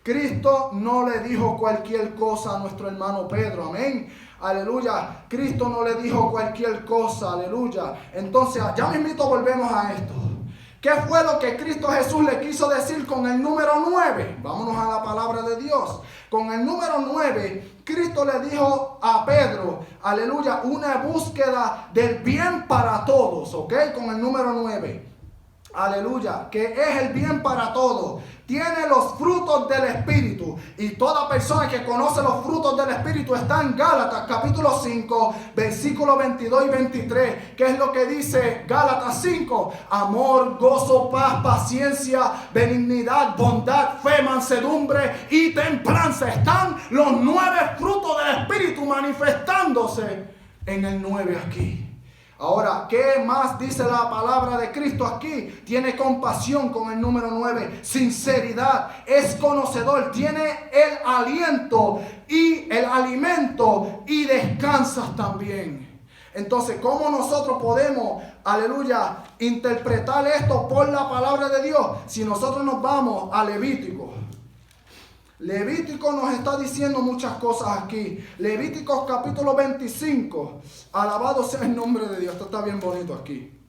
Cristo no le dijo cualquier cosa a nuestro hermano Pedro, amén, aleluya. Cristo no le dijo cualquier cosa, aleluya. Entonces, ya mismito volvemos a esto. ¿Qué fue lo que Cristo Jesús le quiso decir con el número 9? Vámonos a la palabra de Dios. Con el número 9, Cristo le dijo a Pedro, aleluya, una búsqueda del bien para todos, ¿ok? Con el número 9. Aleluya, que es el bien para todos. Tiene los frutos del Espíritu. Y toda persona que conoce los frutos del Espíritu está en Gálatas capítulo 5, versículos 22 y 23. ¿Qué es lo que dice Gálatas 5? Amor, gozo, paz, paciencia, benignidad, bondad, fe, mansedumbre y templanza. Están los 9 frutos del Espíritu manifestándose en el 9 aquí. Ahora, ¿qué más dice la palabra de Cristo aquí? Tiene compasión con el número 9, sinceridad, es conocedor, tiene el aliento y el alimento y descansas también. Entonces, ¿cómo nosotros podemos, aleluya, interpretar esto por la palabra de Dios? Si nosotros nos vamos a Levítico. Levítico nos está diciendo muchas cosas aquí. Levíticos capítulo 25. Alabado sea el nombre de Dios. Esto está bien bonito aquí.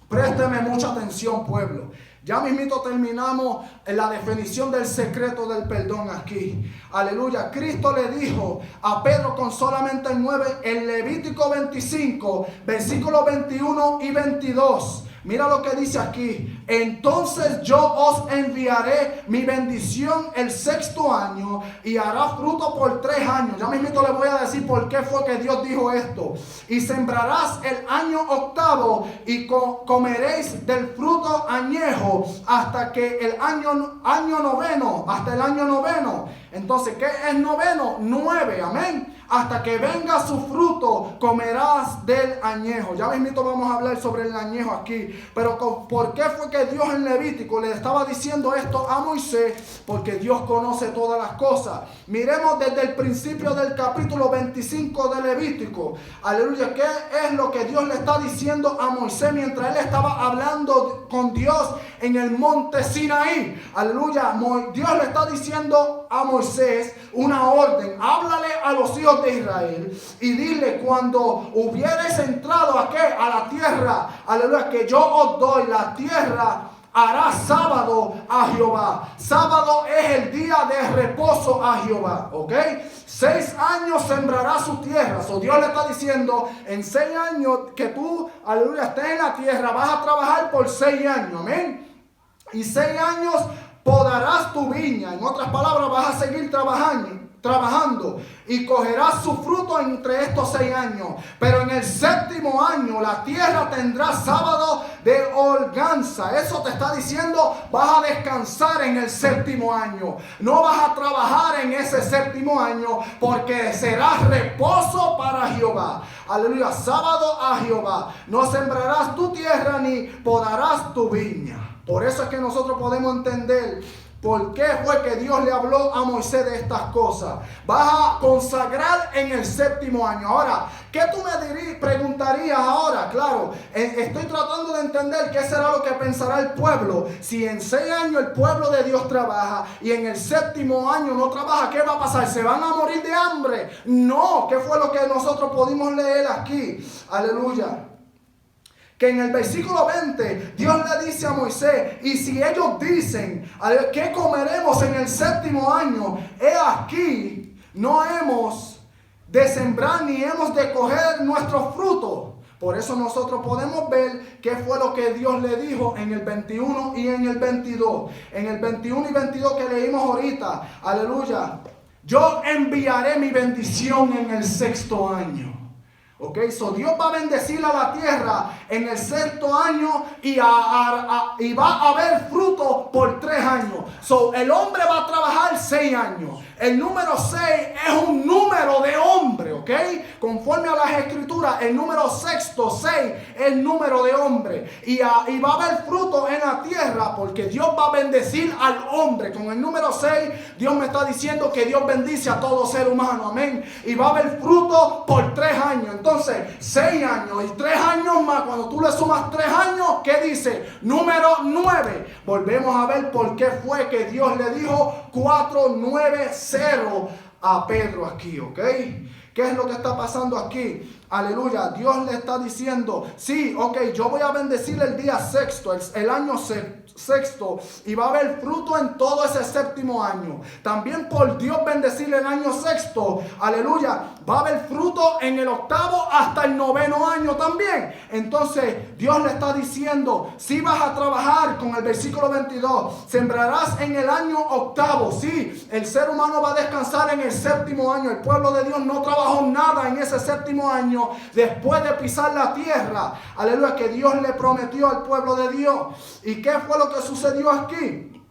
Présteme mucha atención, pueblo. Ya mismito terminamos en la definición del secreto del perdón aquí. Aleluya. Cristo le dijo a Pedro con solamente el 9 en Levítico 25, versículos 21 y 22. Mira lo que dice aquí. Entonces yo os enviaré mi bendición el 6º año y hará fruto por 3 años. Ya mismito les voy a decir por qué fue que Dios dijo esto. Y sembrarás el año 8º y comeréis del fruto añejo hasta que el año noveno. Hasta el año noveno. Entonces, ¿qué es noveno? 9, amén. Hasta que venga su fruto, comerás del añejo. Ya mismito vamos a hablar sobre el añejo aquí. Pero ¿por qué fue que Dios en Levítico le estaba diciendo esto a Moisés? Porque Dios conoce todas las cosas. Miremos desde el principio del capítulo 25 de Levítico. Aleluya. ¿Qué es lo que Dios le está diciendo a Moisés mientras él estaba hablando con Dios en el monte Sinaí? Aleluya. Dios le está diciendo a Moisés una orden. Háblale a los hijos de Israel y dile: cuando hubieres entrado aquí a la tierra, aleluya, que yo os doy, la tierra hará sábado a Jehová. Sábado es el día de reposo a Jehová, ¿ok? 6 años sembrará su tierra. Dios le está diciendo: en 6 años que tú, aleluya, estés en la tierra, vas a trabajar por 6 años, amén. Y 6 años podarás tu viña. En otras palabras, vas a seguir trabajando y cogerás su fruto entre estos 6 años. Pero en el 7º año la tierra tendrá sábado de holganza. Eso te está diciendo: vas a descansar en el 7º año. No vas a trabajar en ese 7º año, porque será reposo para Jehová. Aleluya, sábado a Jehová. No sembrarás tu tierra ni podarás tu viña. Por eso es que nosotros podemos entender por qué fue que Dios le habló a Moisés de estas cosas. Vas a consagrar en el 7º año. Ahora, ¿qué tú me preguntarías ahora? Claro, estoy tratando de entender qué será lo que pensará el pueblo. Si en 6 años el pueblo de Dios trabaja y en el 7º año no trabaja, ¿qué va a pasar? ¿Se van a morir de hambre? No, ¿qué fue lo que nosotros pudimos leer aquí? Aleluya. Que en el versículo 20 Dios le dice a Moisés: y si ellos dicen: ¿qué comeremos en el 7º año? He aquí, no hemos de sembrar ni hemos de coger nuestros frutos. Por eso nosotros podemos ver qué fue lo que Dios le dijo en el 21 y en el 22. En el 21 y 22 que leímos ahorita, aleluya, yo enviaré mi bendición en el 6º año. Ok, so Dios va a bendecir a la tierra en el 6º año y va a haber fruto por 3 años. So el hombre va a trabajar 6 años. El número 6 es un número de hombre, ok. Conforme a las escrituras, el número 6 es el número de hombre. Y va a haber fruto en la tierra porque Dios va a bendecir al hombre. Con el número 6, Dios me está diciendo que Dios bendice a todo ser humano, amén. Y va a haber fruto por 3 años. Entonces, 6 años y 3 años más, cuando tú le sumas 3 años, ¿qué dice? Número 9. Volvemos a ver por qué fue que Dios le dijo 490 a Pedro aquí, ¿ok? ¿Qué es lo que está pasando aquí? Aleluya, Dios le está diciendo, sí, ok, yo voy a bendecir el día 6º, el año 6º, y va a haber fruto en todo ese 7º año. También por Dios bendecir el año 6º, aleluya, va a haber fruto en el 8º hasta el 9º año también. Entonces, Dios le está diciendo, si vas a trabajar, con el versículo 22, sembrarás en el año 8º, sí, el ser humano va a descansar en el 7º año. El pueblo de Dios no trabajó nada en ese 7º año. Después de pisar la tierra, aleluya, que Dios le prometió al pueblo de Dios. ¿Y qué fue lo que sucedió aquí?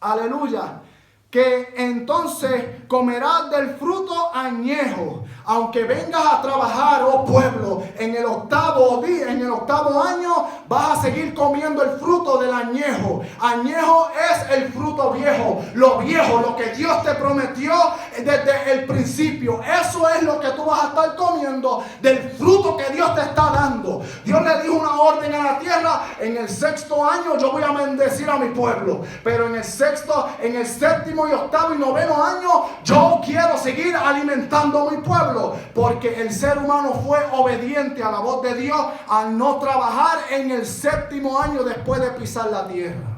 Aleluya, que entonces comerás del fruto añejo, aunque vengas a trabajar, oh pueblo, en el 8º día, en el 8º año, vas a seguir comiendo el fruto del añejo. Añejo es el fruto viejo, lo que Dios te prometió desde el principio. Eso es lo que tú vas a estar comiendo, del fruto que Dios te está dando. Dios le dijo una orden a la tierra: en el 6º año yo voy a bendecir a mi pueblo, pero en el 6º, en el 7º y 8º y 9º año yo quiero seguir alimentando a mi pueblo, porque el ser humano fue obediente a la voz de Dios al no trabajar en el 7º año después de pisar la tierra.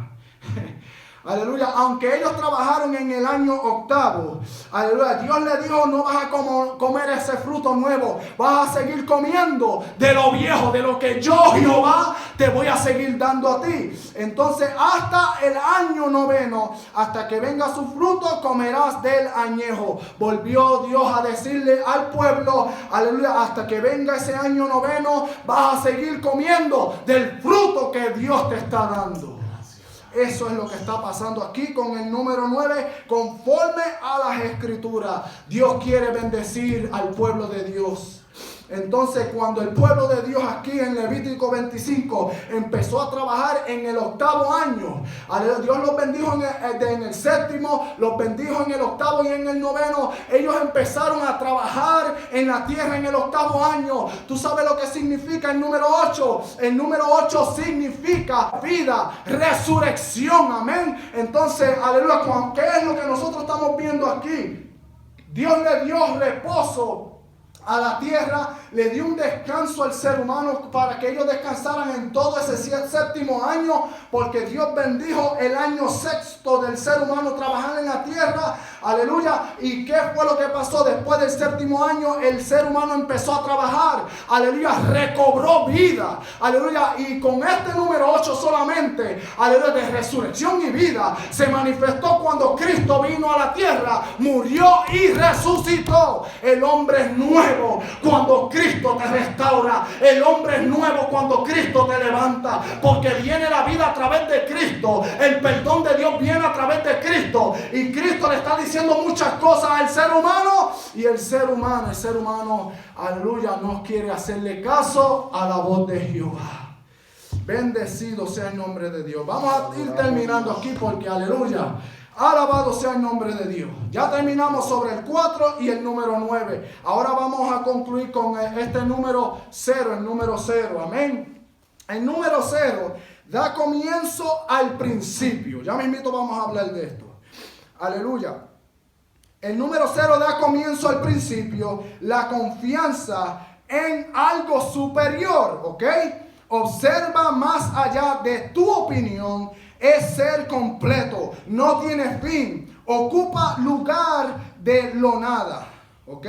Aleluya, aunque ellos trabajaron en el año 8º, aleluya, Dios le dijo: no vas a comer ese fruto nuevo, vas a seguir comiendo de lo viejo, de lo que yo, Jehová, te voy a seguir dando a ti. Entonces, hasta el año 9º, hasta que venga su fruto, comerás del añejo. Volvió Dios a decirle al pueblo, aleluya, hasta que venga ese año 9º, vas a seguir comiendo del fruto que Dios te está dando. Eso es lo que está pasando aquí con el número 9, conforme a las escrituras. Dios quiere bendecir al pueblo de Dios. Entonces, cuando el pueblo de Dios aquí en Levítico 25 empezó a trabajar en el 8º año, Dios los bendijo en el 7º, los bendijo en el 8º y en el 9º. Ellos empezaron a trabajar en la tierra en el 8º año. ¿Tú sabes lo que significa el número 8? El número 8 significa vida, resurrección, amén. Entonces, aleluya, ¿qué es lo que nosotros estamos viendo aquí? Dios le dio reposo a la tierra, le dio un descanso al ser humano para que ellos descansaran en todo ese 7º año, porque Dios bendijo el año 6º del ser humano trabajando en la tierra, aleluya. ¿Y qué fue lo que pasó? Después del 7º año, el ser humano empezó a trabajar, aleluya, recobró vida, aleluya, y con este número 8 solamente, aleluya, de resurrección y vida, se manifestó cuando Cristo vino a la tierra, murió y resucitó. El hombre es nuevo cuando Cristo te restaura. El hombre es nuevo cuando Cristo te levanta, porque viene la vida a través de Cristo. El perdón de Dios viene a través de Cristo, y Cristo le está diciendo muchas cosas al ser humano, y el ser humano, aleluya, no quiere hacerle caso a la voz de Jehová. Bendecido sea el nombre de Dios. Vamos a ir terminando aquí porque, aleluya, alabado sea el nombre de Dios. Ya terminamos sobre el 4 y el número 9. Ahora vamos a concluir con este número 0, el número 0. Amén. El número 0 da comienzo al principio. Ya mismito vamos a hablar de esto. Aleluya. El número 0 da comienzo al principio, la confianza en algo superior, ¿ok? Observa más allá de tu opinión. Es ser completo, no tiene fin, ocupa lugar de lo nada. ¿Ok?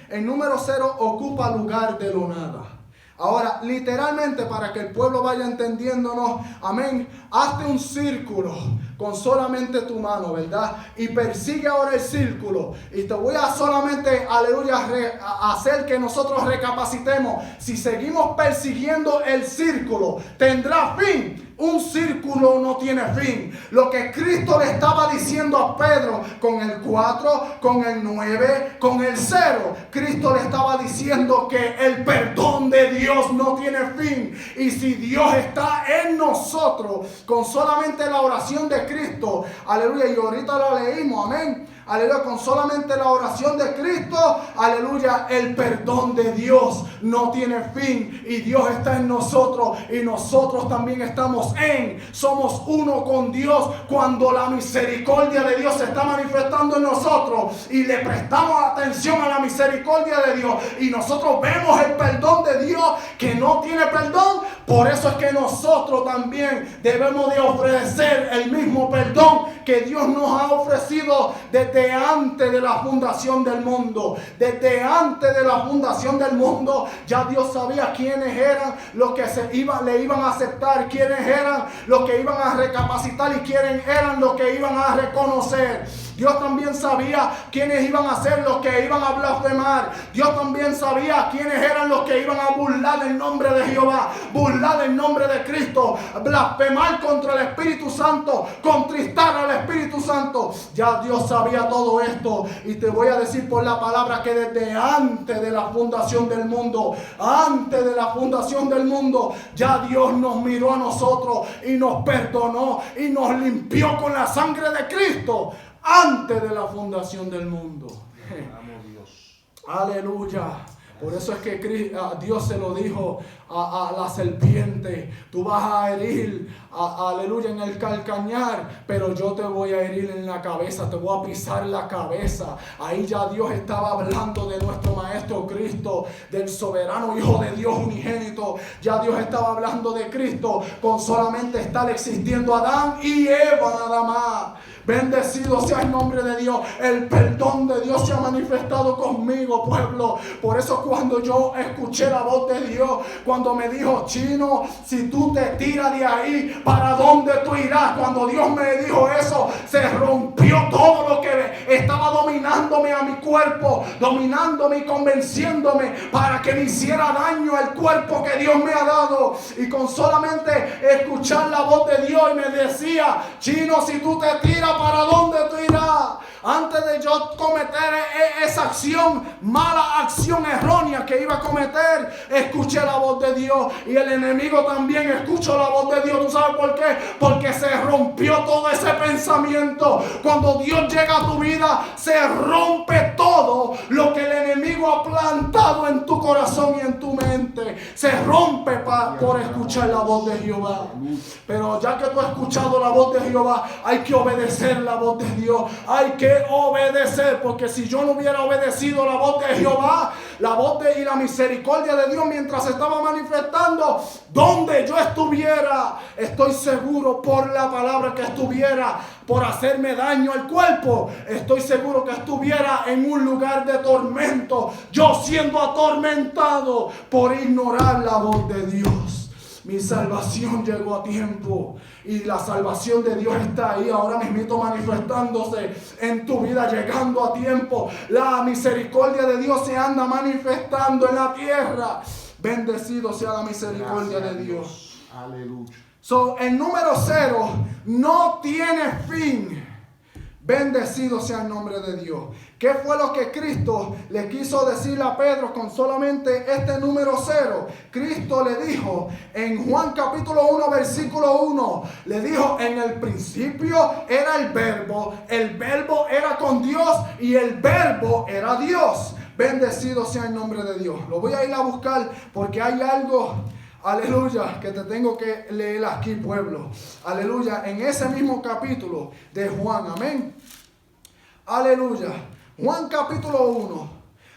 El número 0 ocupa lugar de lo nada. Ahora, literalmente, para que el pueblo vaya entendiéndonos, amén, hazte un círculo con solamente tu mano, ¿verdad? Y persigue ahora el círculo. Y te voy a solamente, aleluya, a hacer que nosotros recapacitemos. Si seguimos persiguiendo el círculo, ¿tendrá fin? Un círculo no tiene fin. Lo que Cristo le estaba diciendo a Pedro con el 4, con el 9, con el 0, Cristo le estaba diciendo que el perdón de Dios no tiene fin. Y si Dios está en nosotros, con solamente la oración de Cristo, aleluya, y ahorita lo leímos, amén. Aleluya, con solamente la oración de Cristo, aleluya, el perdón de Dios no tiene fin. Y Dios está en nosotros y nosotros también estamos somos uno con Dios cuando la misericordia de Dios se está manifestando en nosotros y le prestamos atención a la misericordia de Dios y nosotros vemos el perdón de Dios que no tiene perdón. Por eso es que nosotros también debemos de ofrecer el mismo perdón que Dios nos ha ofrecido desde antes de la fundación del mundo. Desde antes de la fundación del mundo ya Dios sabía quiénes eran los que le iban a aceptar, quiénes eran los que iban a recapacitar y quiénes eran los que iban a reconocer. Dios también sabía quiénes iban a ser los que iban a blasfemar. Dios también sabía quiénes eran los que iban a burlar el nombre de Jehová, burlar el nombre de Cristo, blasfemar contra el Espíritu Santo, contristar al Espíritu Santo. Ya Dios sabía todo esto y te voy a decir por la palabra que desde antes de la fundación del mundo, ya Dios nos miró a nosotros y nos perdonó y nos limpió con la sangre de Cristo. Antes de la fundación del mundo. Aleluya. Por eso es que Dios se lo dijo a la serpiente. Tú vas a herir, aleluya, en el calcañar, pero yo te voy a herir en la cabeza, te voy a pisar la cabeza. Ahí ya Dios estaba hablando de nuestro Maestro Cristo, del soberano Hijo de Dios unigénito. Ya Dios estaba hablando de Cristo con solamente estar existiendo Adán y Eva nada más. Bendecido sea el nombre de Dios. El perdón de Dios se ha manifestado conmigo, pueblo. Por eso cuando yo escuché la voz de Dios, cuando me dijo, Chino, si tú te tiras de ahí, ¿para dónde tú irás? Cuando Dios me dijo eso, se rompió todo lo que estaba dominándome a mi cuerpo, dominándome y convenciéndome para que me hiciera daño al cuerpo que Dios me ha dado. Y con solamente escuchar la voz de Dios y me decía, Chino, si tú te tiras, ¿para dónde tú irás? Antes de yo cometer esa acción, mala acción errónea que iba a cometer, escuché la voz de Dios. Y el enemigo también escuchó la voz de Dios. ¿Tú sabes por qué? Porque se rompió todo ese pensamiento. Cuando Dios llega a tu vida, se rompe todo lo que el enemigo ha plantado en tu corazón y en tu mente. Se rompe por escuchar la voz de Jehová. Pero ya que tú has escuchado la voz de Jehová, hay que obedecer la voz de Dios. Hay que obedecer, porque si yo no hubiera obedecido la voz de Jehová, la voz y la misericordia de Dios mientras se estaba manifestando, donde yo estuviera, estoy seguro por la palabra que estuviera por hacerme daño al cuerpo, estoy seguro que estuviera en un lugar de tormento, yo siendo atormentado por ignorar la voz de Dios. Mi salvación llegó a tiempo y la salvación de Dios está ahí ahora mismo manifestándose en tu vida, llegando a tiempo. La misericordia de Dios se anda manifestando en la tierra. Bendecido sea la misericordia de Dios. Aleluya. El número 0 no tiene fin. Bendecido sea el nombre de Dios. ¿Qué fue lo que Cristo le quiso decir a Pedro con solamente este número 0? Cristo le dijo en Juan capítulo 1 versículo 1, le dijo, en el principio era el verbo era con Dios y el verbo era Dios. Bendecido sea el nombre de Dios. Lo voy a ir a buscar porque hay algo, aleluya, que te tengo que leer aquí, pueblo. Aleluya, en ese mismo capítulo de Juan, amén. Aleluya. Juan capítulo 1,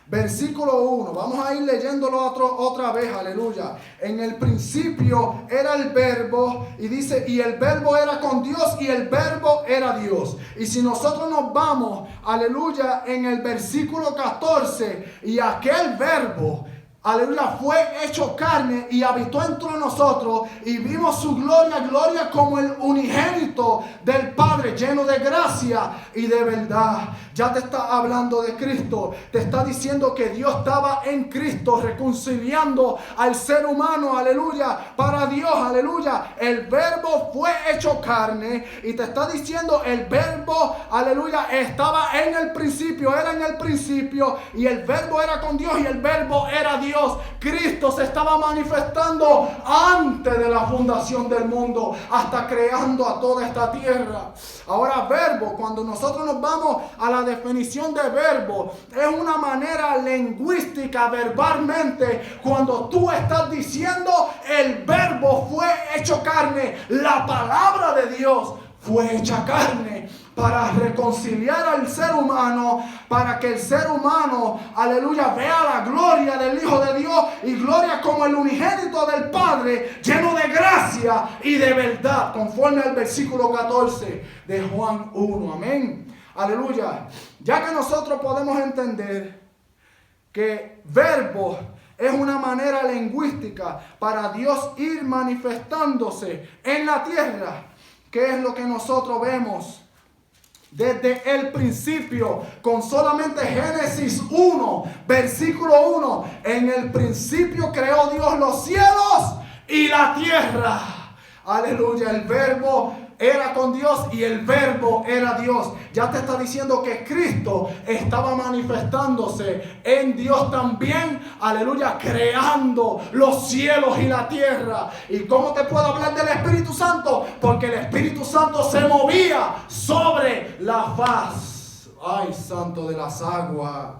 Versículo 1, vamos a ir leyéndolo otra vez, aleluya. En el principio era el verbo, y dice, y el verbo era con Dios, y el verbo era Dios. Y si nosotros nos vamos, aleluya, en el versículo 14, y aquel verbo, aleluya, fue hecho carne y habitó entre nosotros, y vimos su gloria, gloria como el unigénito del Padre, lleno de gracia y de verdad. Ya te está hablando de Cristo, te está diciendo que Dios estaba en Cristo reconciliando al ser humano, aleluya, para Dios, aleluya. El verbo fue hecho carne, y te está diciendo el verbo, aleluya, estaba en el principio, era en el principio, y el verbo era con Dios, y el verbo era Dios. Cristo se estaba manifestando antes de la fundación del mundo, hasta creando a toda esta tierra. Ahora, verbo, cuando nosotros nos vamos a la definición de verbo, es una manera lingüística, verbalmente, cuando tú estás diciendo el verbo fue hecho carne, la palabra de Dios fue hecha carne para reconciliar al ser humano, para que el ser humano, aleluya, vea la gloria del Hijo de Dios, y gloria como el unigénito del Padre, lleno de gracia y de verdad, conforme al versículo 14 de Juan 1, amén, aleluya. Ya que nosotros podemos entender que verbo es una manera lingüística para Dios ir manifestándose en la tierra, ¿qué es lo que nosotros vemos desde el principio? Con solamente Génesis 1, versículo 1. En el principio creó Dios los cielos y la tierra. Aleluya, el verbo era con Dios y el verbo era Dios. Ya te está diciendo que Cristo estaba manifestándose en Dios también, aleluya, creando los cielos y la tierra. ¿Y cómo te puedo hablar del Espíritu Santo? Porque el Espíritu Santo se movía sobre la faz, ay, santo de las aguas.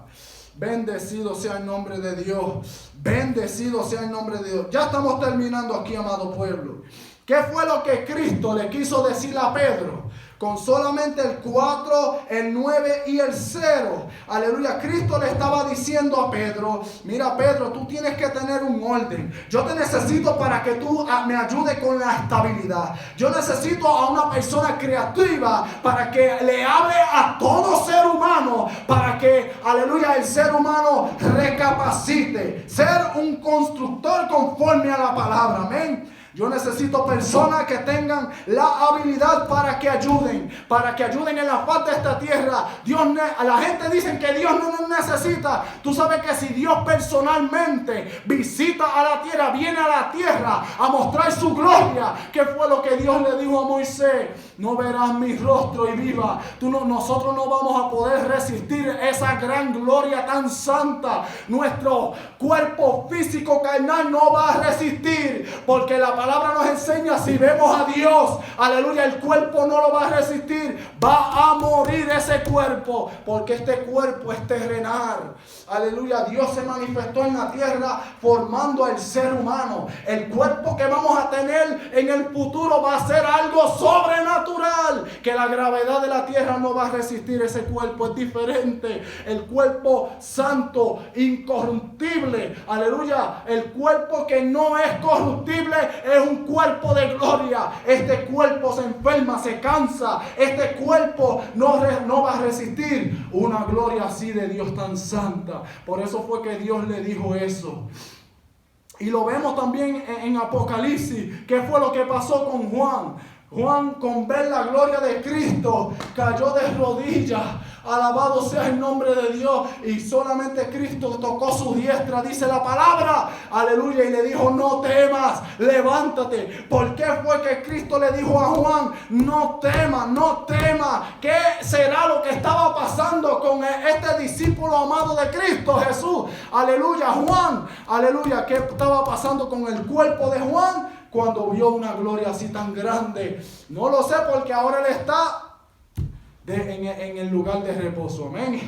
Bendecido sea el nombre de Dios, bendecido sea el nombre de Dios. Ya estamos terminando aquí, amado pueblo. ¿Qué fue lo que Cristo le quiso decir a Pedro? Con solamente el 4, el 9 y el 0. Aleluya. Cristo le estaba diciendo a Pedro, mira Pedro, tú tienes que tener un orden. Yo te necesito para que tú me ayudes con la estabilidad. Yo necesito a una persona creativa para que le hable a todo ser humano, para que, aleluya, el ser humano recapacite. Ser un constructor conforme a la palabra. Amén. Yo necesito personas que tengan la habilidad para que ayuden en la faz de esta tierra. La gente dice que Dios no nos necesita. Tú sabes que si Dios personalmente visita a la tierra, viene a la tierra a mostrar su gloria, ¿qué fue lo que Dios le dijo a Moisés? No verás mi rostro y viva. Nosotros no vamos a poder resistir esa gran gloria tan santa. Nuestro cuerpo físico carnal no va a resistir, porque la palabra nos enseña, si vemos a Dios, aleluya, el cuerpo no lo va a resistir, va a morir ese cuerpo, porque este cuerpo es terrenal. Aleluya, Dios se manifestó en la tierra formando al ser humano. El cuerpo que vamos a tener en el futuro va a ser algo sobrenatural, que la gravedad de la tierra no va a resistir. Ese cuerpo es diferente, el cuerpo santo, incorruptible, aleluya, el cuerpo que no es corruptible es un cuerpo de gloria. Este cuerpo se enferma, se cansa, este cuerpo no va a resistir una gloria así de Dios tan santa. Por eso fue que Dios le dijo eso. Y lo vemos también en Apocalipsis. ¿Qué fue lo que pasó con Juan? Juan, con ver la gloria de Cristo, cayó de rodillas. Alabado sea el nombre de Dios. Y solamente Cristo tocó su diestra, dice la palabra, aleluya, y le dijo: no temas, levántate. ¿Por qué fue que Cristo le dijo a Juan: no temas, no temas? ¿Qué será lo que estaba pasando con este discípulo amado de Cristo Jesús? Aleluya, Juan, aleluya, ¿qué estaba pasando con el cuerpo de Juan cuando vio una gloria así tan grande? No lo sé, porque ahora él está en el lugar de reposo. Amén.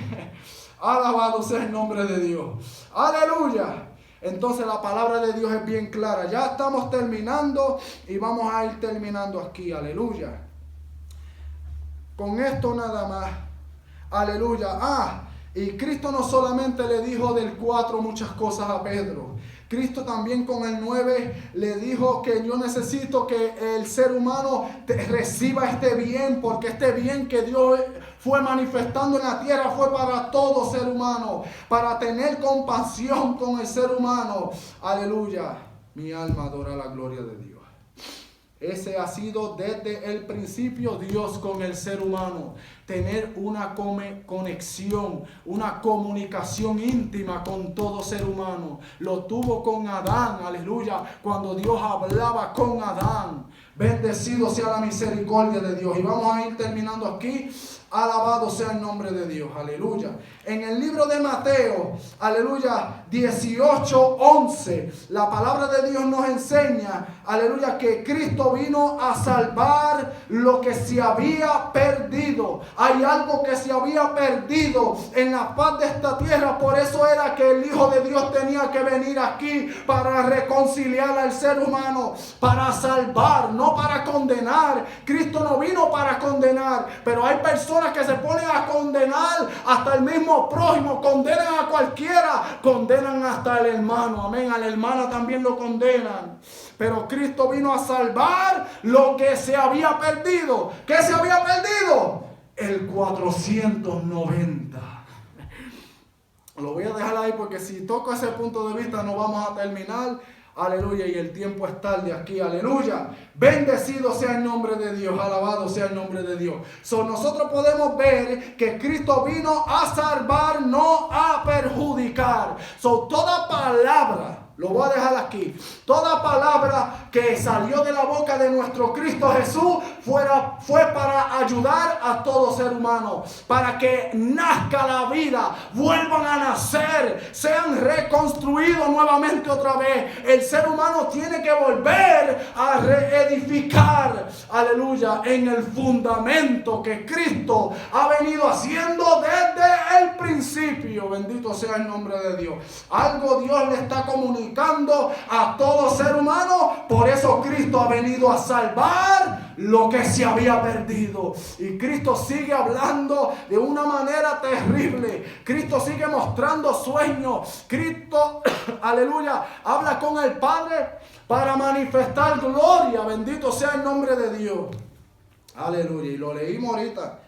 Alabado sea el nombre de Dios. Aleluya. Entonces la palabra de Dios es bien clara. Ya estamos terminando y vamos a ir terminando aquí. Aleluya. Con esto nada más. Aleluya. Y Cristo no solamente le dijo del 4 muchas cosas a Pedro. Cristo también con el 9 le dijo que yo necesito que el ser humano reciba este bien, porque este bien que Dios fue manifestando en la tierra fue para todo ser humano, para tener compasión con el ser humano. Aleluya, mi alma adora la gloria de Dios. Ese ha sido desde el principio Dios con el ser humano. Tener una conexión, una comunicación íntima con todo ser humano. Lo tuvo con Adán, aleluya, cuando Dios hablaba con Adán. Bendecido sea la misericordia de Dios. Y vamos a ir terminando aquí. Alabado sea el nombre de Dios, aleluya. En el libro de Mateo, aleluya, 18:11, la palabra de Dios nos enseña, aleluya, que Cristo vino a salvar lo que se había perdido. Hay algo que se había perdido en la faz de esta tierra, por eso era que el Hijo de Dios tenía que venir aquí para reconciliar al ser humano, para salvar, no para condenar. Cristo no vino para condenar, pero hay personas que se ponen a condenar hasta el mismo prójimo, condenan a cualquiera, condenan hasta el hermano, amén, a la hermana también lo condenan. Pero Cristo vino a salvar lo que se había perdido. ¿Qué se había perdido? El 490. Lo voy a dejar ahí porque si toco ese punto de vista no vamos a terminar. Aleluya, y el tiempo es tarde aquí, aleluya. Bendecido sea el nombre de Dios, alabado sea el nombre de Dios. Nosotros podemos ver que Cristo vino a salvar, no a perjudicar. Toda palabra, lo voy a dejar aquí, toda palabra que salió de la boca de nuestro Cristo Jesús fue para ayudar a todo ser humano, para que nazca la vida, vuelvan a nacer, sean reconstruidos nuevamente otra vez. El ser humano tiene que volver a reedificar, aleluya, en el fundamento que Cristo ha venido haciendo desde el principio. Bendito sea el nombre de Dios. Algo Dios le está comunicando a todo ser humano, por eso Cristo ha venido a salvar lo que se había perdido. Y Cristo sigue hablando de una manera terrible. Cristo sigue mostrando sueños. Cristo, aleluya, habla con el Padre para manifestar gloria. Bendito sea el nombre de Dios. Aleluya. Y lo leímos ahorita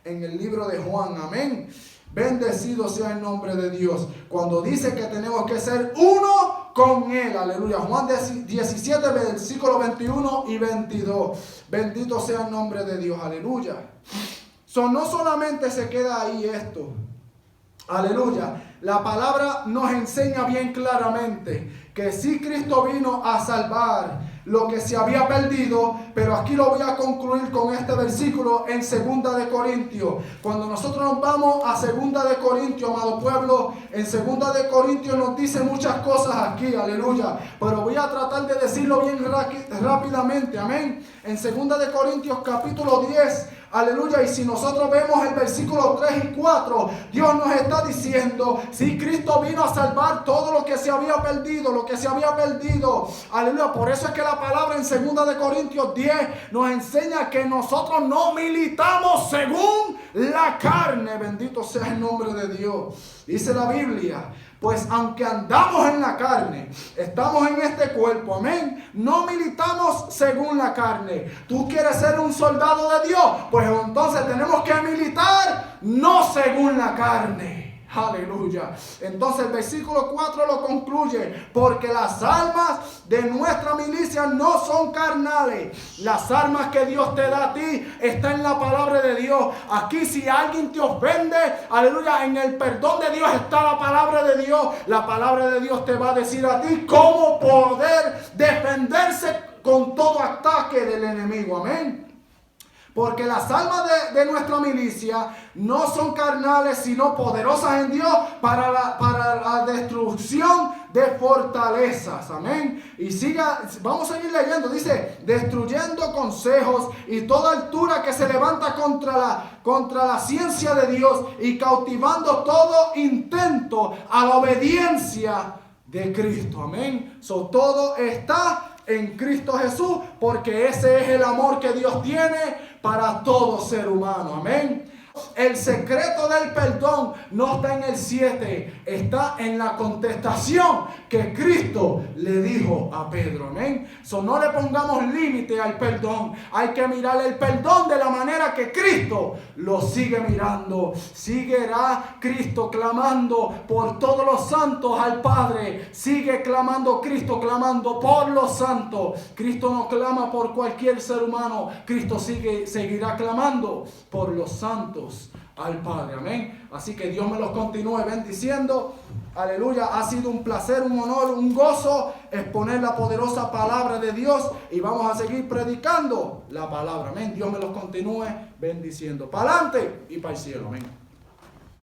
en el libro de Juan. Amén. Bendecido sea el nombre de Dios. Cuando dice que tenemos que ser uno con Él. Aleluya. Juan 17, versículos 21 y 22. Bendito sea el nombre de Dios. Aleluya. No solamente se queda ahí esto. Aleluya. La palabra nos enseña bien claramente que sí, Cristo vino a salvar lo que se había perdido, pero aquí lo voy a concluir con este versículo en 2 de Corintios. Cuando nosotros nos vamos a 2 de Corintios, amado pueblo, en 2 de Corintios nos dice muchas cosas aquí, aleluya, pero voy a tratar de decirlo bien rápidamente, amén. En 2 de Corintios capítulo 10, aleluya, y si nosotros vemos el versículo 3 y 4, Dios nos está diciendo, si Cristo vino a salvar todo lo que se había perdido, aleluya. Por eso es que la palabra en 2 de Corintios 10 nos enseña que nosotros no militamos según la carne. Bendito sea el nombre de Dios. Dice la Biblia, pues aunque andamos en la carne, estamos en este cuerpo, amén, no militamos según la carne. ¿Tú quieres ser un soldado de Dios? Pues entonces tenemos que militar no según la carne. Aleluya. Entonces el versículo 4 lo concluye, porque las armas de nuestra milicia no son carnales. Las armas que Dios te da a ti está en la palabra de Dios. Aquí si alguien te ofende, aleluya, en el perdón de Dios está la palabra de Dios. La palabra de Dios te va a decir a ti cómo poder defenderse con todo ataque del enemigo. Amén. Porque las armas de nuestra milicia no son carnales, sino poderosas en Dios para la destrucción de fortalezas. Amén. Y vamos a seguir leyendo. Dice, destruyendo consejos y toda altura que se levanta contra la ciencia de Dios y cautivando todo intento a la obediencia de Cristo. Amén. Todo está en Cristo Jesús, porque ese es el amor que Dios tiene para todo ser humano. Amén. El secreto del perdón no está en el 7, está en la contestación que Cristo le dijo a Pedro. Amén. No le pongamos límite al perdón. Hay que mirar el perdón de la manera que Cristo lo sigue mirando. Seguirá Cristo clamando por todos los santos al Padre. Sigue clamando Cristo, clamando por los santos. Cristo no clama por cualquier ser humano. Cristo seguirá clamando por los santos al Padre. Amén. Así que Dios me los continúe bendiciendo. Aleluya. Ha sido un placer, un honor, un gozo exponer la poderosa palabra de Dios. Y vamos a seguir predicando la palabra. Amén. Dios me los continúe bendiciendo. Para adelante y para el cielo. Amén.